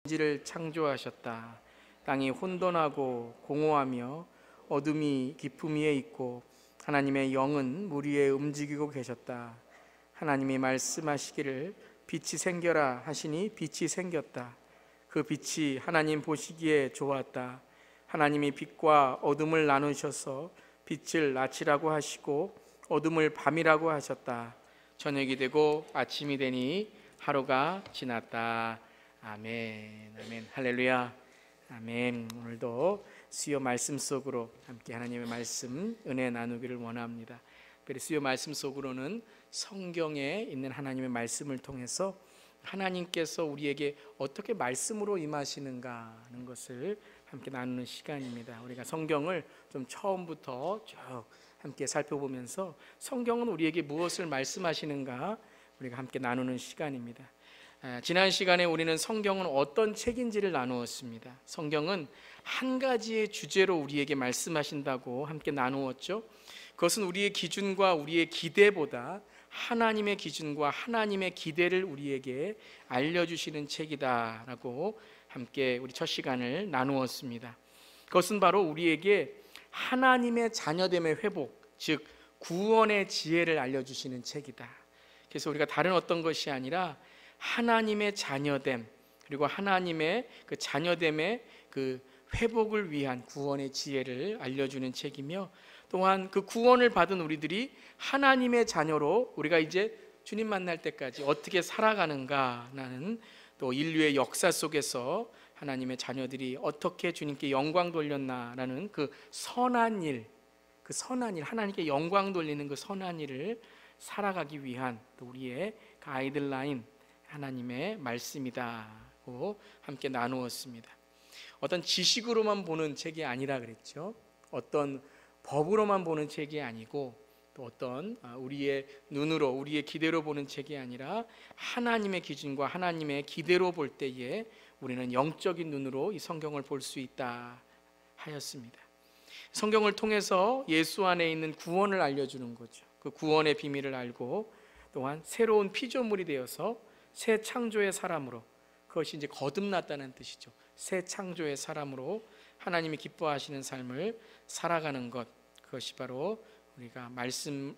지를 창조하셨다. 땅이 혼돈하고 공허하며 어둠이 깊음 위에 있고 하나님의 영은 물 위에 움직이고 계셨다. 하나님이 말씀하시기를 빛이 생겨라 하시니 빛이 생겼다. 그 빛이 하나님 보시기에 좋았다. 하나님이 빛과 어둠을 나누셔서 빛을 낮이라고 하시고 어둠을 밤이라고 하셨다. 저녁이 되고 아침이 되니 하루가 지났다. 아멘. 아멘. 할렐루야. 아멘. 오늘도 수요 말씀 속으로 함께 하나님의 말씀 은혜 나누기를 원합니다. 특별히 수요 말씀 속으로는 성경에 있는 하나님의 말씀을 통해서 하나님께서 우리에게 어떻게 말씀으로 임하시는가 하는 것을 함께 나누는 시간입니다. 우리가 성경을 좀 처음부터 쭉 함께 살펴보면서 성경은 우리에게 무엇을 말씀하시는가 우리가 함께 나누는 시간입니다. 지난 시간에 우리는 성경은 어떤 책인지를 나누었습니다. 성경은 한 가지의 주제로 우리에게 말씀하신다고 함께 나누었죠. 그것은 우리의 기준과 우리의 기대보다 하나님의 기준과 하나님의 기대를 우리에게 알려주시는 책이다라고 함께 우리 첫 시간을 나누었습니다. 그것은 바로 우리에게 하나님의 자녀됨의 회복, 즉 구원의 지혜를 알려주시는 책이다. 그래서 우리가 다른 어떤 것이 아니라 하나님의 자녀됨, 그리고 하나님의 그 자녀됨의 그 회복을 위한 구원의 지혜를 알려주는 책이며, 또한 그 구원을 받은 우리들이 하나님의 자녀로 우리가 이제 주님 만날 때까지 어떻게 살아가는가라는, 또 인류의 역사 속에서 하나님의 자녀들이 어떻게 주님께 영광 돌렸나라는 그 선한 일, 하나님께 영광 돌리는 그 선한 일을 살아가기 위한 또 우리의 가이드라인, 하나님의 말씀이다고 함께 나누었습니다. 어떤 지식으로만 보는 책이 아니라 그랬죠. 어떤 법으로만 보는 책이 아니고, 또 어떤 우리의 눈으로, 우리의 기대로 보는 책이 아니라 하나님의 기준과 하나님의 기대로 볼 때에 우리는 영적인 눈으로 이 성경을 볼 수 있다 하였습니다. 성경을 통해서 예수 안에 있는 구원을 알려주는 거죠. 그 구원의 비밀을 알고, 또한 새로운 피조물이 되어서 새 창조의 사람으로, 그것이 이제 거듭났다는 뜻이죠. 새 창조의 사람으로 하나님이 기뻐하시는 삶을 살아가는 것, 그것이 바로 우리가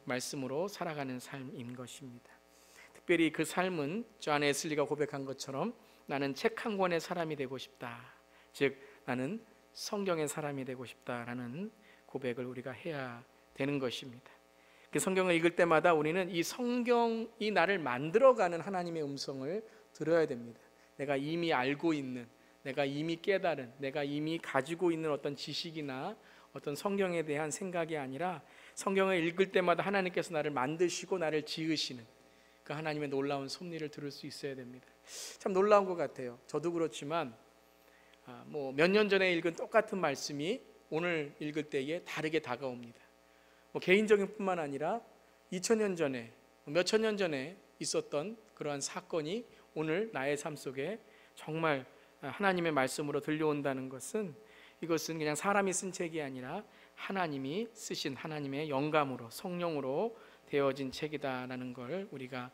말씀으로 살아가는 삶인 것입니다. 특별히 그 삶은 존 웨슬리가 고백한 것처럼 나는 책 한 권의 사람이 되고 싶다, 즉 나는 성경의 사람이 되고 싶다라는 고백을 우리가 해야 되는 것입니다. 그 성경을 읽을 때마다 우리는 이 성경이 나를 만들어가는 하나님의 음성을 들어야 됩니다. 내가 이미 알고 있는, 내가 이미 깨달은, 내가 이미 가지고 있는 어떤 지식이나 어떤 성경에 대한 생각이 아니라, 성경을 읽을 때마다 하나님께서 나를 만드시고 나를 지으시는 그 하나님의 놀라운 섭리를 들을 수 있어야 됩니다. 참 놀라운 것 같아요. 저도 그렇지만 몇 년 전에 읽은 똑같은 말씀이 오늘 읽을 때에 다르게 다가옵니다. 개인적인 뿐만 아니라 2000년 전에, 몇천 년 전에 있었던 그러한 사건이 오늘 나의 삶 속에 정말 하나님의 말씀으로 들려온다는 것은, 이것은 그냥 사람이 쓴 책이 아니라 하나님이 쓰신 하나님의 영감으로, 성령으로 되어진 책이다라는 걸 우리가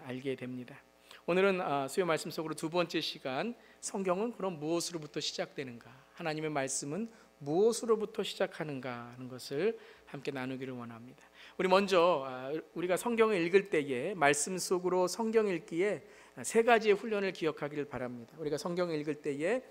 알게 됩니다. 오늘은 수요 말씀 속으로 두 번째 시간, 성경은 그럼 무엇으로부터 시작되는가, 하나님의 말씀은 무엇으로부터 시작하는가 하는 것을 함께 나누기를 원합니다. 우리 먼저 우리가 성경을 읽을 때에 말씀 속으로 성경 읽기에 세 가지의 훈련을 기억하기를 바랍니다. 우리가 성경을 읽을 때에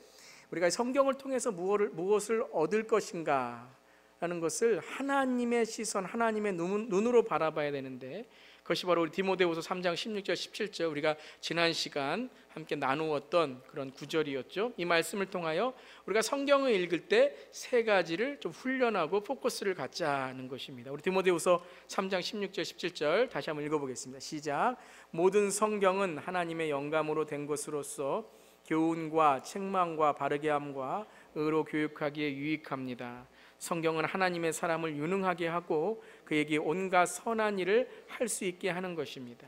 우리가 성경을 통해서 무엇을 얻을 것인가 라는 것을 하나님의 시선, 하나님의 눈으로 바라봐야 되는데, 그것이 바로 우리 디모데후서 3장 16절 17절 우리가 지난 시간 함께 나누었던 그런 구절이었죠. 이 말씀을 통하여 우리가 성경을 읽을 때 세 가지를 좀 훈련하고 포커스를 갖자는 것입니다. 우리 디모데후서 3장 16절 17절 다시 한번 읽어보겠습니다. 시작. 모든 성경은 하나님의 영감으로 된 것으로서 교훈과 책망과 바르게 함과 의로 교육하기에 유익합니다. 성경은 하나님의 사람을 유능하게 하고 그에게 온갖 선한 일을 할 수 있게 하는 것입니다.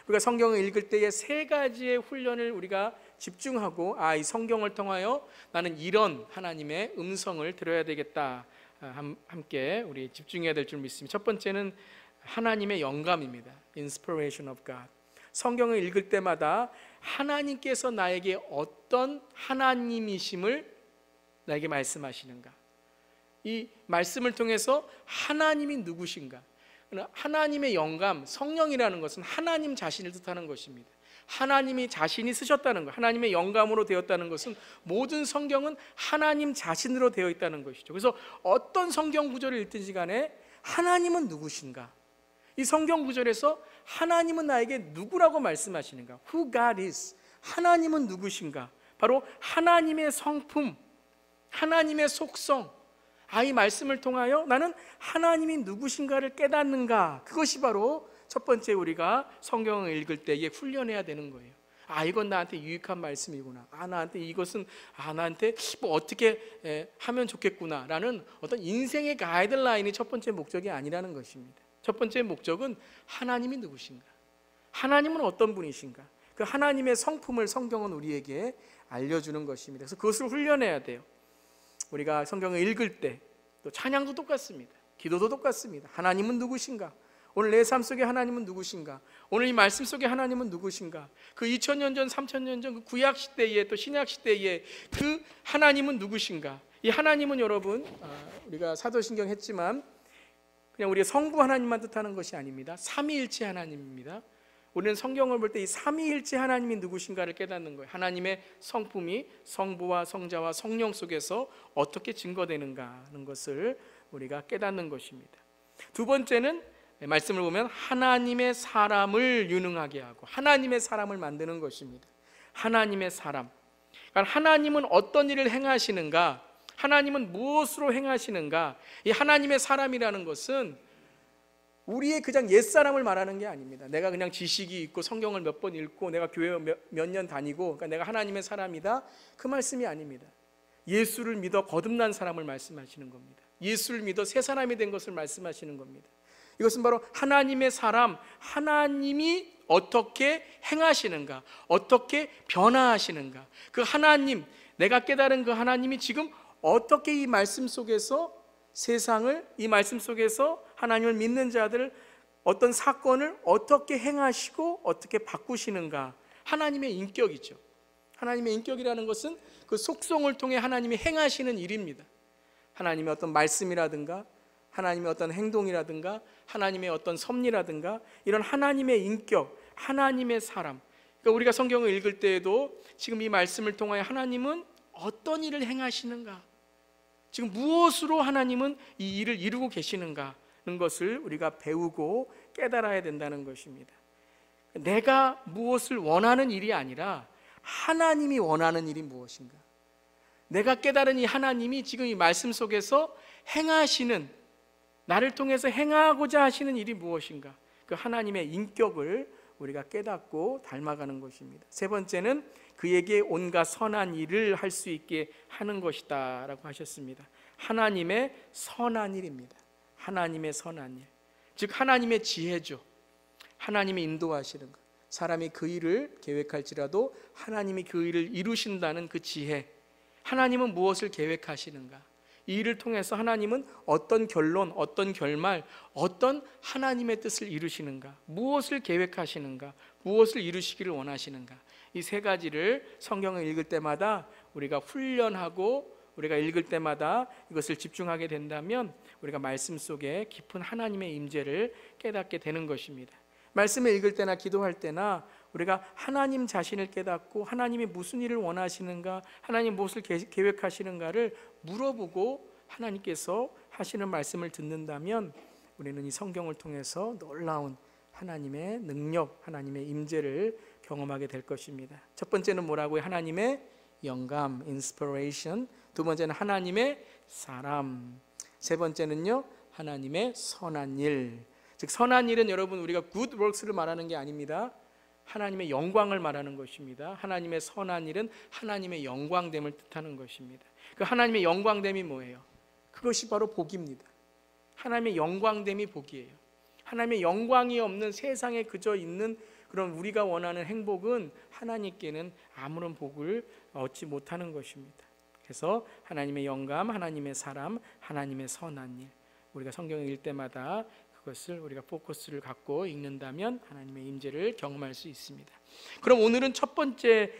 우리가 성경을 읽을 때에 세 가지의 훈련을 우리가 집중하고, 이 성경을 통하여 나는 이런 하나님의 음성을 들어야 되겠다, 함께 우리 집중해야 될 줄 믿습니다. 첫 번째는 하나님의 영감입니다. Inspiration of God. 성경을 읽을 때마다 하나님께서 나에게 어떤 하나님이심을 나에게 말씀하시는가, 이 말씀을 통해서 하나님이 누구신가. 하나님의 영감, 성령이라는 것은 하나님 자신을 뜻하는 것입니다. 하나님이 자신이 쓰셨다는 것, 하나님의 영감으로 되었다는 것은 모든 성경은 하나님 자신으로 되어 있다는 것이죠. 그래서 어떤 성경 구절을 읽든지 간에 하나님은 누구신가, 이 성경 구절에서 하나님은 나에게 누구라고 말씀하시는가, Who God is, 하나님은 누구신가, 바로 하나님의 성품, 하나님의 속성, 이 말씀을 통하여 나는 하나님이 누구신가를 깨닫는가, 그것이 바로 첫 번째 우리가 성경을 읽을 때에 훈련해야 되는 거예요. 이건 나한테 유익한 말씀이구나, 나한테 이것은 나한테 뭐 어떻게 하면 좋겠구나 라는 어떤 인생의 가이드라인이 첫 번째 목적이 아니라는 것입니다. 첫 번째 목적은 하나님이 누구신가, 하나님은 어떤 분이신가, 그 하나님의 성품을 성경은 우리에게 알려주는 것입니다. 그래서 그것을 훈련해야 돼요. 우리가 성경을 읽을 때 또 찬양도 똑같습니다. 기도도 똑같습니다. 하나님은 누구신가, 오늘 내 삶 속에 하나님은 누구신가, 오늘 이 말씀 속에 하나님은 누구신가, 그 2000년 전 3000년 전 그 구약 시대에 또 신약 시대에 그 하나님은 누구신가. 이 하나님은 여러분, 우리가 사도신경 했지만 그냥 우리의 성부 하나님만 뜻하는 것이 아닙니다. 삼위일체 하나님입니다. 우리는 성경을 볼 때 이 삼위일체 하나님이 누구신가를 깨닫는 거예요. 하나님의 성품이 성부와 성자와 성령 속에서 어떻게 증거되는가 하는 것을 우리가 깨닫는 것입니다. 두 번째는 말씀을 보면 하나님의 사람을 유능하게 하고 하나님의 사람을 만드는 것입니다. 하나님의 사람, 그러니까 하나님은 어떤 일을 행하시는가, 하나님은 무엇으로 행하시는가. 이 하나님의 사람이라는 것은 우리의 그냥 옛사람을 말하는 게 아닙니다. 내가 그냥 지식이 있고 성경을 몇 번 읽고 내가 교회 몇 년 다니고 그러니까 내가 하나님의 사람이다, 그 말씀이 아닙니다. 예수를 믿어 거듭난 사람을 말씀하시는 겁니다. 예수를 믿어 새 사람이 된 것을 말씀하시는 겁니다. 이것은 바로 하나님의 사람, 하나님이 어떻게 행하시는가, 어떻게 변화하시는가, 그 하나님, 내가 깨달은 그 하나님이 지금 어떻게 이 말씀 속에서 세상을, 이 말씀 속에서 하나님을 믿는 자들을 어떤 사건을 어떻게 행하시고 어떻게 바꾸시는가. 하나님의 인격이죠. 하나님의 인격이라는 것은 그 속성을 통해 하나님이 행하시는 일입니다. 하나님의 어떤 말씀이라든가 하나님의 어떤 행동이라든가 하나님의 어떤 섭리라든가 이런 하나님의 인격, 하나님의 사람. 그러니까 우리가 성경을 읽을 때에도 지금 이 말씀을 통하여 하나님은 어떤 일을 행하시는가, 지금 무엇으로 하나님은 이 일을 이루고 계시는가 하는 것을 우리가 배우고 깨달아야 된다는 것입니다. 내가 무엇을 원하는 일이 아니라 하나님이 원하는 일이 무엇인가, 내가 깨달은 이 하나님이 지금 이 말씀 속에서 행하시는, 나를 통해서 행하고자 하시는 일이 무엇인가, 그 하나님의 인격을 우리가 깨닫고 닮아가는 것입니다. 세 번째는 그에게 온갖 선한 일을 할 수 있게 하는 것이다 라고 하셨습니다. 하나님의 선한 일입니다. 하나님의 선한 일, 즉 하나님의 지혜죠. 하나님이 인도하시는 것, 사람이 그 일을 계획할지라도 하나님이 그 일을 이루신다는 그 지혜. 하나님은 무엇을 계획하시는가, 이 일을 통해서 하나님은 어떤 결론, 어떤 결말, 어떤 하나님의 뜻을 이루시는가, 무엇을 계획하시는가, 무엇을 이루시기를 원하시는가, 이 세 가지를 성경을 읽을 때마다 우리가 훈련하고 우리가 읽을 때마다 이것을 집중하게 된다면 우리가 말씀 속에 깊은 하나님의 임재를 깨닫게 되는 것입니다. 말씀을 읽을 때나 기도할 때나 우리가 하나님 자신을 깨닫고 하나님이 무슨 일을 원하시는가, 하나님 무엇을 계획하시는가를 물어보고 하나님께서 하시는 말씀을 듣는다면 우리는 이 성경을 통해서 놀라운 하나님의 능력, 하나님의 임재를 경험하게 될 것입니다. 첫 번째는 뭐라고요? 하나님의 영감, inspiration. 두 번째는 하나님의 사람. 세 번째는요, 하나님의 선한 일. 즉 선한 일은 여러분 우리가 good works를 말하는 게 아닙니다. 하나님의 영광을 말하는 것입니다. 하나님의 선한 일은 하나님의 영광됨을 뜻하는 것입니다. 그 하나님의 영광됨이 뭐예요? 그것이 바로 복입니다. 하나님의 영광됨이 복이에요. 하나님의 영광이 없는 세상에 그저 있는 그런 우리가 원하는 행복은 하나님께는 아무런 복을 얻지 못하는 것입니다. 그래서 하나님의 영감, 하나님의 사람, 하나님의 선한 일, 우리가 성경을 읽을 때마다 그것을 우리가 포커스를 갖고 읽는다면 하나님의 임재를 경험할 수 있습니다. 그럼 오늘은 첫 번째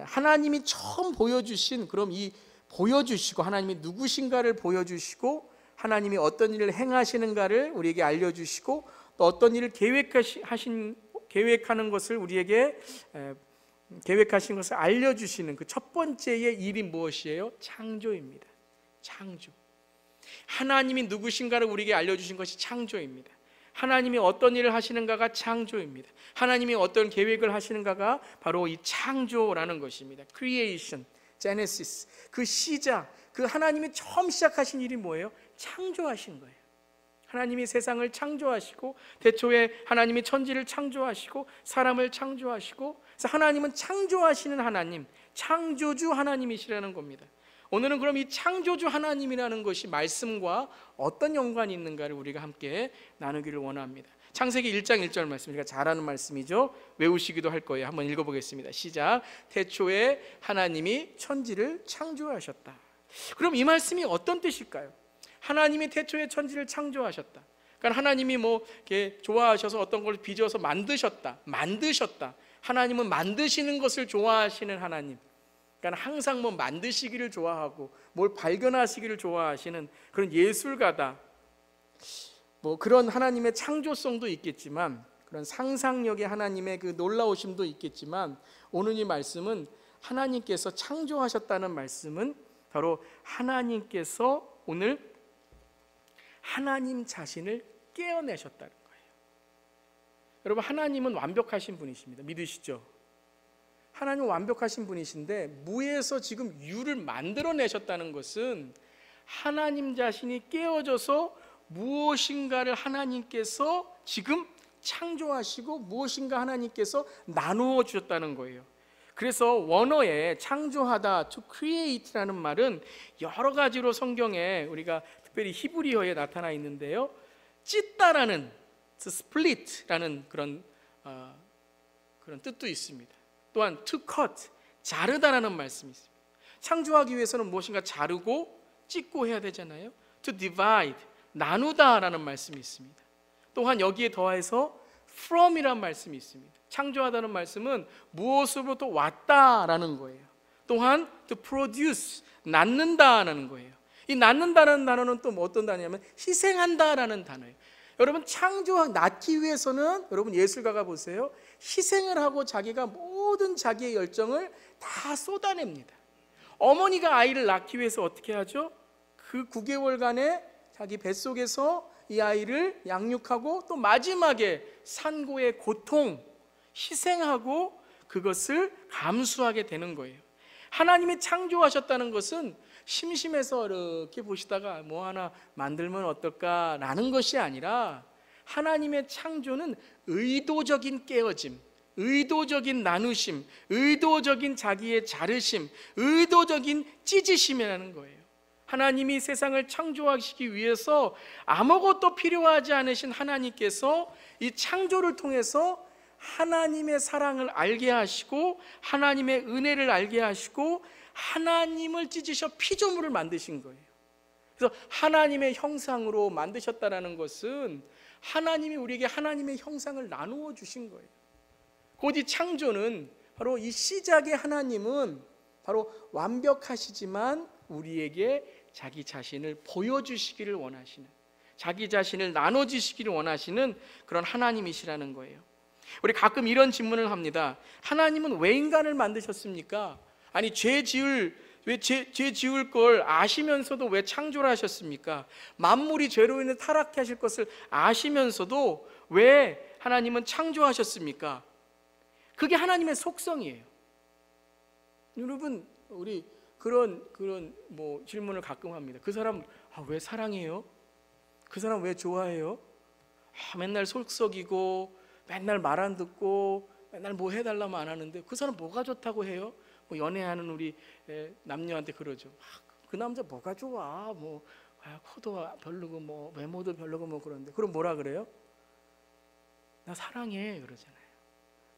하나님이 처음 보여주신, 그럼 이 보여주시고 하나님이 누구신가를 보여주시고 하나님이 어떤 일을 행하시는가를 우리에게 알려주시고 또 어떤 일을 계획하는 것을 우리에게 계획하신 것을 알려주시는 그 첫 번째의 일이 무엇이에요? 창조입니다. 창조. 하나님이 누구신가를 우리에게 알려주신 것이 창조입니다. 하나님이 어떤 일을 하시는가가 창조입니다. 하나님이 어떤 계획을 하시는가가 바로 이 창조라는 것입니다. Creation, Genesis. 그 시작, 그 하나님이 처음 시작하신 일이 뭐예요? 창조하신 거예요. 하나님이 세상을 창조하시고 태초에 하나님이 천지를 창조하시고 사람을 창조하시고, 그래서 하나님은 창조하시는 하나님, 창조주 하나님이시라는 겁니다. 오늘은 그럼 이 창조주 하나님이라는 것이 말씀과 어떤 연관이 있는가를 우리가 함께 나누기를 원합니다. 창세기 1장 1절 말씀, 우리가 잘 아는 말씀이죠. 외우시기도 할 거예요. 한번 읽어보겠습니다. 시작. 태초에 하나님이 천지를 창조하셨다. 그럼 이 말씀이 어떤 뜻일까요? 하나님이 태초에 천지를 창조하셨다. 그러니까 하나님이 뭐 이렇게 좋아하셔서 어떤 걸 빚어서 만드셨다. 하나님은 만드시는 것을 좋아하시는 하나님. 그러니까 항상 뭐 만드시기를 좋아하고 뭘 발견하시기를 좋아하시는 그런 예술가다. 뭐 그런 하나님의 창조성도 있겠지만, 그런 상상력의 하나님의 그 놀라우심도 있겠지만, 오늘 이 말씀은 하나님께서 창조하셨다는 말씀은 바로 하나님께서 오늘 하나님 자신을 깨어내셨다는 거예요. 여러분, 하나님은 완벽하신 분이십니다. 믿으시죠? 하나님은 완벽하신 분이신데 무에서 지금 유를 만들어내셨다는 것은 하나님 자신이 깨어져서 무엇인가를 하나님께서 지금 창조하시고 무엇인가 하나님께서 나누어 주셨다는 거예요. 그래서 원어에 창조하다, to create라는 말은 여러 가지로 성경에 우리가 특별히 히브리어에 나타나 있는데요, 찢다라는, to split라는 그런 뜻도 있습니다. 또한 to cut, 자르다라는 말씀이 있습니다. 창조하기 위해서는 무엇인가 자르고 찢고 해야 되잖아요. to divide, 나누다라는 말씀이 있습니다. 또한 여기에 더해서 from이라는 말씀이 있습니다. 창조하다는 말씀은 무엇으로부터 왔다라는 거예요. 또한 to produce, 낳는다라는 거예요. 이 낳는다라는 단어는 또 어떤 단어냐면 희생한다라는 단어예요. 여러분, 낳기 위해서는 여러분 예술가가 보세요. 희생을 하고 자기가 모든 자기의 열정을 다 쏟아냅니다. 어머니가 아이를 낳기 위해서 어떻게 하죠? 그 9개월간의 자기 뱃속에서 이 아이를 양육하고 또 마지막에 산고의 고통, 희생하고 그것을 감수하게 되는 거예요. 하나님이 창조하셨다는 것은 심심해서 이렇게 보시다가 뭐 하나 만들면 어떨까라는 것이 아니라, 하나님의 창조는 의도적인 깨어짐, 의도적인 나누심, 의도적인 자기의 자르심, 의도적인 찢으심이라는 거예요. 하나님이 세상을 창조하시기 위해서 아무것도 필요하지 않으신 하나님께서 이 창조를 통해서 하나님의 사랑을 알게 하시고 하나님의 은혜를 알게 하시고 하나님을 찢으셔 피조물을 만드신 거예요. 그래서 하나님의 형상으로 만드셨다는 것은 하나님이 우리에게 하나님의 형상을 나누어 주신 거예요. 곧 이 창조는 바로 이 시작의 하나님은 바로 완벽하시지만 우리에게 자기 자신을 보여주시기를 원하시는, 자기 자신을 나눠주시기를 원하시는 그런 하나님이시라는 거예요. 우리 가끔 이런 질문을 합니다. 하나님은 왜 인간을 만드셨습니까? 아니 죄 지을 걸 아시면서도 왜 창조를 하셨습니까? 만물이 죄로 인해 타락해 하실 것을 아시면서도 왜 하나님은 창조하셨습니까? 그게 하나님의 속성이에요. 여러분, 우리 그런 뭐 질문을 가끔 합니다. 그 사람 왜 사랑해요? 그 사람 왜 좋아해요? 맨날 속썩이고 맨날 말 안 듣고 맨날 뭐 해달라면 안 하는데 그 사람 뭐가 좋다고 해요? 뭐 연애하는 우리 남녀한테 그러죠. 그 남자 뭐가 좋아? 뭐 코도 별로고 뭐 외모도 별로고 뭐 그런데, 그럼 뭐라 그래요? 나 사랑해 그러잖아요.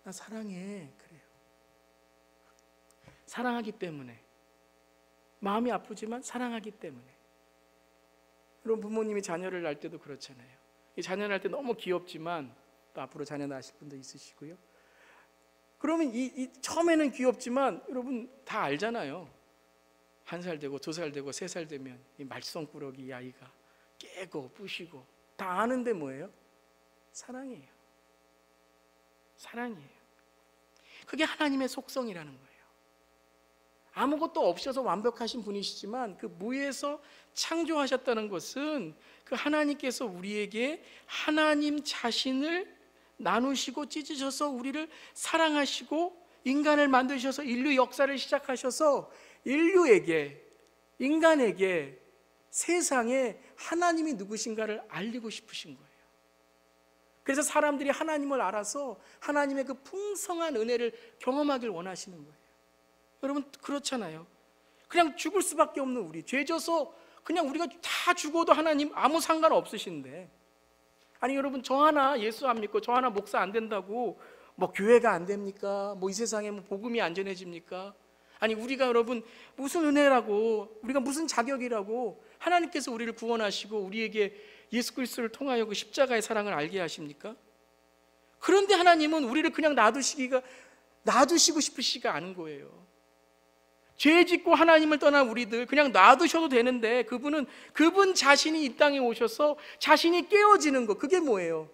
나 사랑해 그래요. 사랑하기 때문에, 마음이 아프지만 사랑하기 때문에. 여러분, 부모님이 자녀를 낳을 때도 그렇잖아요. 자녀 낳을 때 너무 귀엽지만 또 앞으로 자녀 낳으실 분도 있으시고요. 그러면 처음에는 귀엽지만 여러분 다 알잖아요. 1살 되고 2살 되고 3살 되면 이 말썽꾸러기 이 아이가 깨고 부시고 다 아는데 뭐예요? 사랑이에요. 사랑이에요. 그게 하나님의 속성이라는 거예요. 아무것도 없어서 완벽하신 분이시지만 그 무에서 창조하셨다는 것은 그 하나님께서 우리에게 하나님 자신을 나누시고 찢으셔서 우리를 사랑하시고 인간을 만드셔서 인류 역사를 시작하셔서 인류에게, 인간에게, 세상에 하나님이 누구신가를 알리고 싶으신 거예요. 그래서 사람들이 하나님을 알아서 하나님의 그 풍성한 은혜를 경험하길 원하시는 거예요. 여러분 그렇잖아요. 그냥 죽을 수밖에 없는 우리, 죄져서 그냥 우리가 다 죽어도 하나님 아무 상관없으신데, 아니 여러분 저 하나 예수 안 믿고 저 하나 목사 안 된다고 뭐 교회가 안 됩니까? 뭐 이 세상에 뭐 복음이 안 전해집니까? 아니 우리가 여러분 무슨 은혜라고, 우리가 무슨 자격이라고 하나님께서 우리를 구원하시고 우리에게 예수 그리스도를 통하여 그 십자가의 사랑을 알게 하십니까? 그런데 하나님은 우리를 그냥 놔두시고 싶으시지가 않은 거예요. 죄 짓고 하나님을 떠난 우리들 그냥 놔두셔도 되는데 그분 자신이 이 땅에 오셔서 자신이 깨어지는 거, 그게 뭐예요?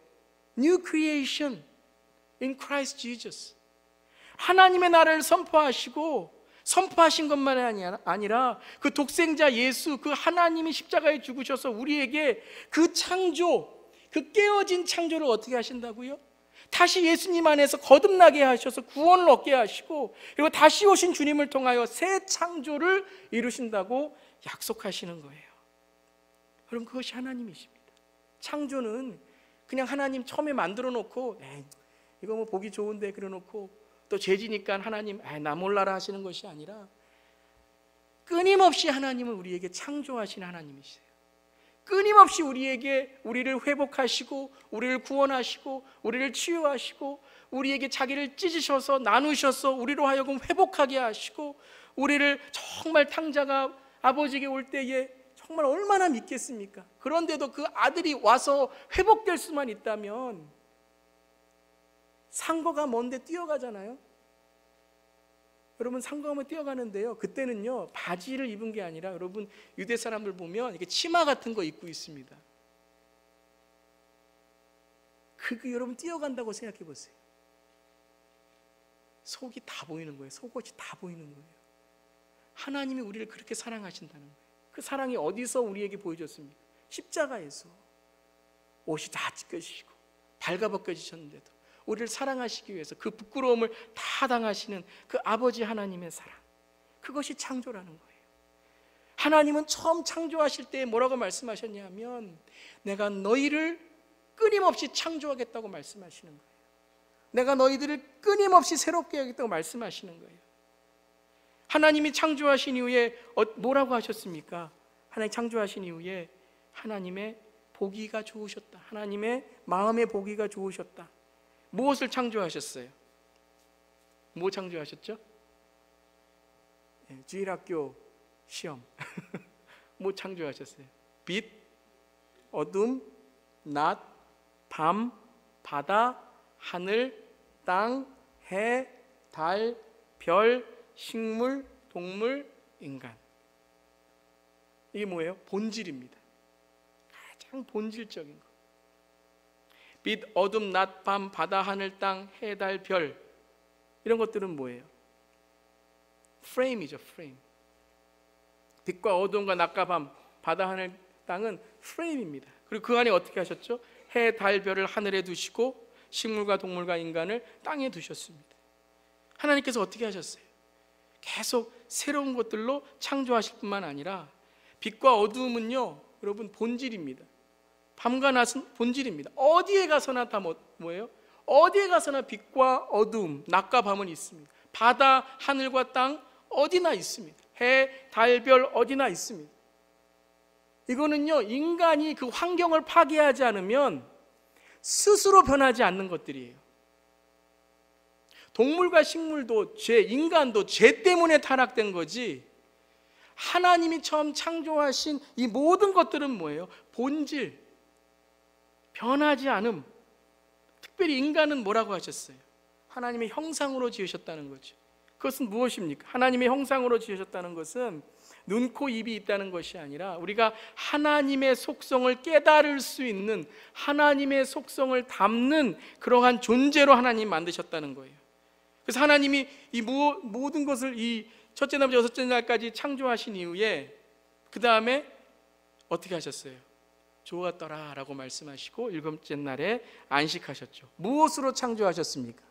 New creation in Christ Jesus. 하나님의 나라를 선포하신 것만 아니라 그 독생자 예수, 그 하나님이 십자가에 죽으셔서 우리에게 그 창조, 그 깨어진 창조를 어떻게 하신다고요? 다시 예수님 안에서 거듭나게 하셔서 구원을 얻게 하시고, 그리고 다시 오신 주님을 통하여 새 창조를 이루신다고 약속하시는 거예요. 여러분 그것이 하나님이십니다. 창조는 그냥 하나님 처음에 만들어 놓고 이거 뭐 보기 좋은데 그래 놓고 또 죄지니까 하나님 나 몰라라 하시는 것이 아니라, 끊임없이 하나님은 우리에게 창조하신 하나님이세요. 끊임없이 우리를 회복하시고 우리를 구원하시고 우리를 치유하시고 우리에게 자기를 찢으셔서 나누셔서 우리로 하여금 회복하게 하시고, 우리를 정말 탕자가 아버지에게 올 때에 정말 얼마나 믿겠습니까? 그런데도 그 아들이 와서 회복될 수만 있다면 상거가 먼데 뛰어가잖아요. 여러분 상거하면 뛰어가는데요, 그때는요 바지를 입은 게 아니라, 여러분 유대 사람들 보면 이렇게 치마 같은 거 입고 있습니다. 여러분 뛰어간다고 생각해 보세요. 속이 다 보이는 거예요. 속옷이 다 보이는 거예요. 하나님이 우리를 그렇게 사랑하신다는 거예요. 그 사랑이 어디서 우리에게 보여줬습니까? 십자가에서. 옷이 다 찢겨지시고 발가벗겨지셨는데도 우리를 사랑하시기 위해서 그 부끄러움을 다 당하시는 그 아버지 하나님의 사랑, 그것이 창조라는 거예요. 하나님은 처음 창조하실 때 뭐라고 말씀하셨냐면, 내가 너희를 끊임없이 창조하겠다고 말씀하시는 거예요. 내가 너희들을 끊임없이 새롭게 하겠다고 말씀하시는 거예요. 하나님이 창조하신 이후에 뭐라고 하셨습니까? 하나님 창조하신 이후에 하나님의 보기가 좋으셨다, 하나님의 마음의 보기가 좋으셨다. 무엇을 창조하셨어요? 뭐 창조하셨죠? 주일학교 시험 뭐 창조하셨어요? 빛, 어둠, 낮, 밤, 바다, 하늘, 땅, 해, 달, 별, 식물, 동물, 인간. 이게 뭐예요? 본질입니다. 가장 본질적인 거. 빛, 어둠, 낮, 밤, 바다, 하늘, 땅, 해, 달, 별, 이런 것들은 뭐예요? 프레임이죠. 프레임. 빛과 어둠과 낮과 밤, 바다, 하늘, 땅은 프레임입니다. 그리고 그 안에 어떻게 하셨죠? 해, 달, 별을 하늘에 두시고 식물과 동물과 인간을 땅에 두셨습니다. 하나님께서 어떻게 하셨어요? 계속 새로운 것들로 창조하실 뿐만 아니라, 빛과 어둠은요 여러분 본질입니다. 밤과 낮은 본질입니다. 어디에 가서나 다 뭐예요? 어디에 가서나 빛과 어둠, 낮과 밤은 있습니다. 바다, 하늘과 땅 어디나 있습니다. 해, 달, 별 어디나 있습니다. 이거는요 인간이 그 환경을 파괴하지 않으면 스스로 변하지 않는 것들이에요. 동물과 식물도 인간도 죄 때문에 타락된 거지, 하나님이 처음 창조하신 이 모든 것들은 뭐예요? 본질, 변하지 않음. 특별히 인간은 뭐라고 하셨어요? 하나님의 형상으로 지으셨다는 거죠. 그것은 무엇입니까? 하나님의 형상으로 지으셨다는 것은 눈, 코, 입이 있다는 것이 아니라 우리가 하나님의 속성을 깨달을 수 있는, 하나님의 속성을 담는 그러한 존재로 하나님 만드셨다는 거예요. 그래서 하나님이 이 모든 것을 이 첫째 날, 여섯째 날까지 창조하신 이후에 그 다음에 어떻게 하셨어요? 좋았더라 라고 말씀하시고 일곱째 날에 안식하셨죠. 무엇으로 창조하셨습니까?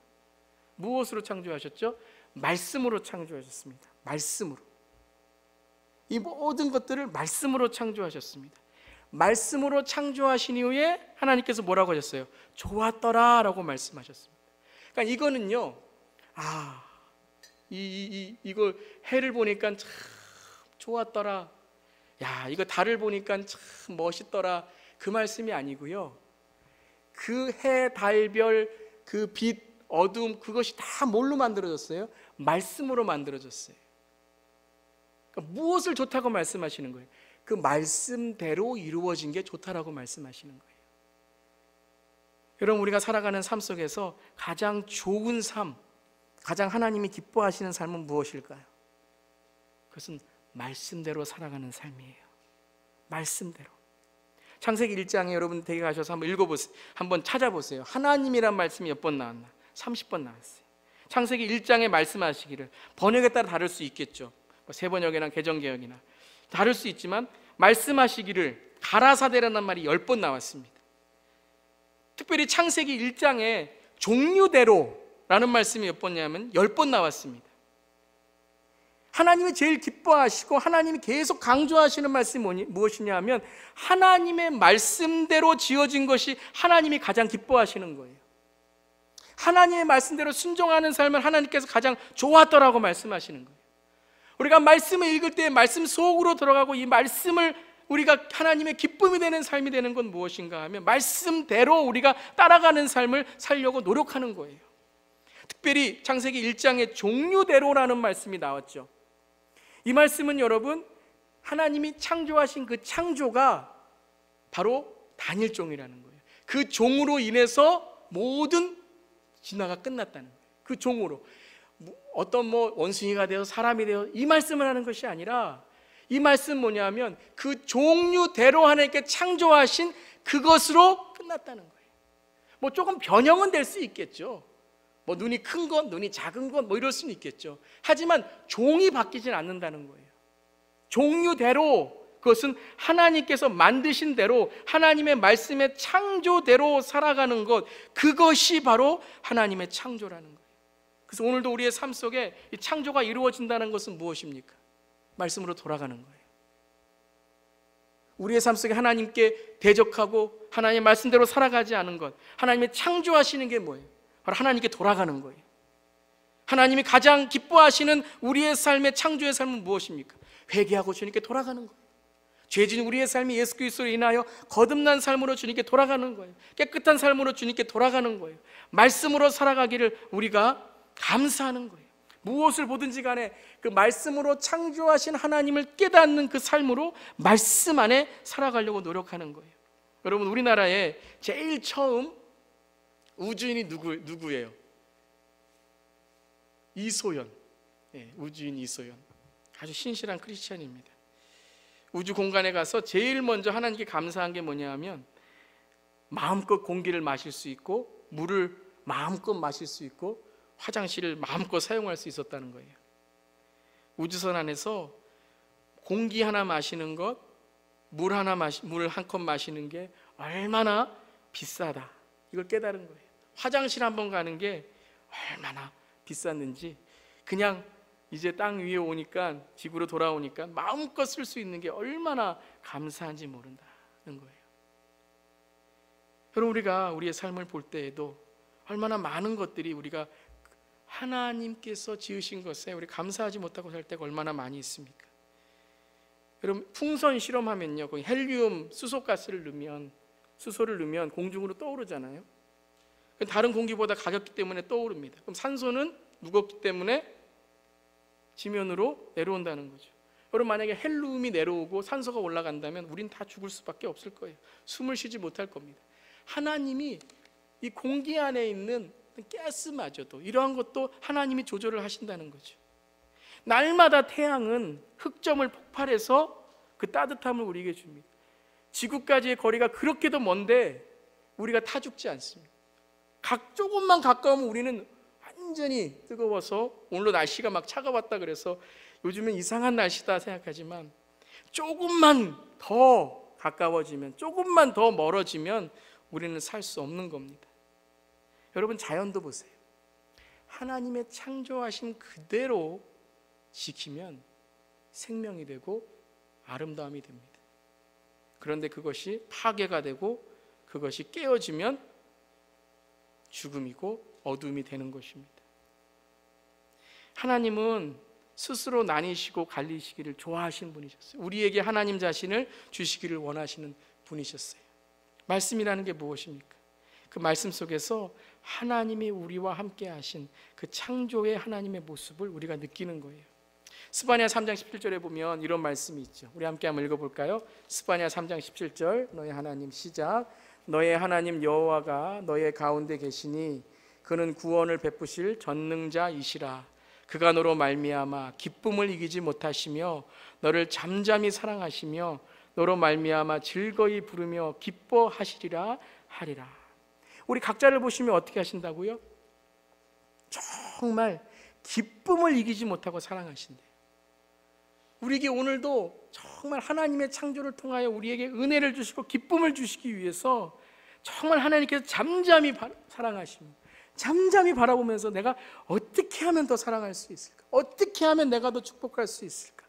무엇으로 창조하셨죠? 말씀으로 창조하셨습니다. 말씀으로. 이 모든 것들을 말씀으로 창조하셨습니다. 말씀으로 창조하신 이후에 하나님께서 뭐라고 하셨어요? 좋았더라 라고 말씀하셨습니다. 그러니까 이거는요, 이거 해를 보니까 참 좋았더라, 야 이거 달을 보니까 참 멋있더라, 그 말씀이 아니고요, 그 해, 달, 별, 그 빛, 어둠, 그것이 다 뭘로 만들어졌어요? 말씀으로 만들어졌어요. 그러니까 무엇을 좋다고 말씀하시는 거예요? 그 말씀대로 이루어진 게 좋다라고 말씀하시는 거예요. 여러분, 우리가 살아가는 삶 속에서 가장 좋은 삶, 가장 하나님이 기뻐하시는 삶은 무엇일까요? 그것은 말씀대로 살아가는 삶이에요. 말씀대로. 창세기 1장에 여러분 댁에 가셔서 한번 읽어보세요. 한번 찾아보세요. 하나님이란 말씀이 몇 번 나왔나? 30번 나왔어요. 창세기 1장에 말씀하시기를, 번역에 따라 다를 수 있겠죠. 새번역이나 개정개혁이나 다를 수 있지만 말씀하시기를 가라사대라는 말이 10번 나왔습니다. 특별히 창세기 1장에 종류대로라는 말씀이 몇 번이냐면 10번 나왔습니다. 하나님이 제일 기뻐하시고 하나님이 계속 강조하시는 말씀이 무엇이냐 하면 하나님의 말씀대로 지어진 것이 하나님이 가장 기뻐하시는 거예요. 하나님의 말씀대로 순종하는 삶을 하나님께서 가장 좋았더라고 말씀하시는 거예요. 우리가 말씀을 읽을 때 말씀 속으로 들어가고 이 말씀을 우리가 하나님의 기쁨이 되는 삶이 되는 건 무엇인가 하면 말씀대로 우리가 따라가는 삶을 살려고 노력하는 거예요. 특별히 창세기 1장에 종류대로라는 말씀이 나왔죠. 이 말씀은 여러분, 하나님이 창조하신 그 창조가 바로 단일종이라는 거예요. 그 종으로 인해서 모든 진화가 끝났다는 거예요. 그 종으로 어떤 원숭이가 되어 사람이 되어 이 말씀을 하는 것이 아니라, 이 말씀 뭐냐면 그 종류대로 하나님께 창조하신 그것으로 끝났다는 거예요. 조금 변형은 될 수 있겠죠. 눈이 큰 것, 눈이 작은 것, 이럴 수는 있겠죠. 하지만 종이 바뀌진 않는다는 거예요. 종류대로, 그것은 하나님께서 만드신 대로 하나님의 말씀의 창조대로 살아가는 것, 그것이 바로 하나님의 창조라는 거예요. 그래서 오늘도 우리의 삶 속에 이 창조가 이루어진다는 것은 무엇입니까? 말씀으로 돌아가는 거예요. 우리의 삶 속에 하나님께 대적하고 하나님의 말씀대로 살아가지 않은 것, 하나님의 창조하시는 게 뭐예요? 바로 하나님께 돌아가는 거예요. 하나님이 가장 기뻐하시는 우리의 삶의 창조의 삶은 무엇입니까? 회개하고 주님께 돌아가는 거예요. 죄진 우리의 삶이 예수 그리스도로 인하여 거듭난 삶으로 주님께 돌아가는 거예요. 깨끗한 삶으로 주님께 돌아가는 거예요. 말씀으로 살아가기를 우리가 감사하는 거예요. 무엇을 보든지 간에 그 말씀으로 창조하신 하나님을 깨닫는 그 삶으로 말씀 안에 살아가려고 노력하는 거예요. 여러분, 우리나라에 제일 처음 우주인이 누구예요? 이소연. 우주인 이소연. 아주 신실한 크리스찬입니다. 우주 공간에 가서 제일 먼저 하나님께 감사한 게 뭐냐 하면 마음껏 공기를 마실 수 있고 물을 마음껏 마실 수 있고 화장실을 마음껏 사용할 수 있었다는 거예요. 우주선 안에서 공기 하나 마시는 것, 물 한 컵 마시는 게 얼마나 비싸다, 이걸 깨달은 거예요. 화장실 한번 가는 게 얼마나 비쌌는지, 그냥 이제 땅 위에 오니까, 지구로 돌아오니까 마음껏 쓸 수 있는 게 얼마나 감사한지 모른다는 거예요. 여러분, 우리가 우리의 삶을 볼 때에도 얼마나 많은 것들이 우리가 하나님께서 지으신 것에 우리 감사하지 못하고 살 때가 얼마나 많이 있습니까? 여러분, 풍선 실험하면요, 거기 헬륨, 수소가스를 넣으면, 수소를 넣으면 공중으로 떠오르잖아요. 다른 공기보다 가볍기 때문에 떠오릅니다. 그럼 산소는 무겁기 때문에 지면으로 내려온다는 거죠. 여러분, 만약에 헬륨이 내려오고 산소가 올라간다면 우린 다 죽을 수밖에 없을 거예요. 숨을 쉬지 못할 겁니다. 하나님이 이 공기 안에 있는 가스마저도 이러한 것도 하나님이 조절을 하신다는 거죠. 날마다 태양은 흑점을 폭발해서 그 따뜻함을 우리에게 줍니다. 지구까지의 거리가 그렇게도 먼데 우리가 타 죽지 않습니다. 조금만 가까우면 우리는 완전히 뜨거워서, 오늘도 날씨가 막 차가웠다 그래서 요즘은 이상한 날씨다 생각하지만 조금만 더 가까워지면, 조금만 더 멀어지면 우리는 살 수 없는 겁니다. 여러분, 자연도 보세요. 하나님의 창조하신 그대로 지키면 생명이 되고 아름다움이 됩니다. 그런데 그것이 파괴가 되고 그것이 깨어지면 죽음이고 어둠이 되는 것입니다. 하나님은 스스로 나뉘시고 갈리시기를 좋아하시는 분이셨어요. 우리에게 하나님 자신을 주시기를 원하시는 분이셨어요. 말씀이라는 게 무엇입니까? 그 말씀 속에서 하나님이 우리와 함께 하신 그 창조의 하나님의 모습을 우리가 느끼는 거예요. 스바냐 3장 17절에 보면 이런 말씀이 있죠. 우리 함께 한번 읽어볼까요? 스바냐 3장 17절, 너의 하나님, 시작. 너의 하나님 여호와가 너의 가운데 계시니 그는 구원을 베푸실 전능자이시라. 그가 너로 말미암아 기쁨을 이기지 못하시며 너를 잠잠히 사랑하시며 너로 말미암아 즐거이 부르며 기뻐하시리라 하리라. 우리 각자를 보시면 어떻게 하신다고요? 정말 기쁨을 이기지 못하고 사랑하신대요. 우리에게 오늘도 정말 하나님의 창조를 통하여 우리에게 은혜를 주시고 기쁨을 주시기 위해서 정말 하나님께서 잠잠히 사랑하시며 잠잠히 바라보면서 내가 어떻게 하면 더 사랑할 수 있을까? 어떻게 하면 내가 더 축복할 수 있을까?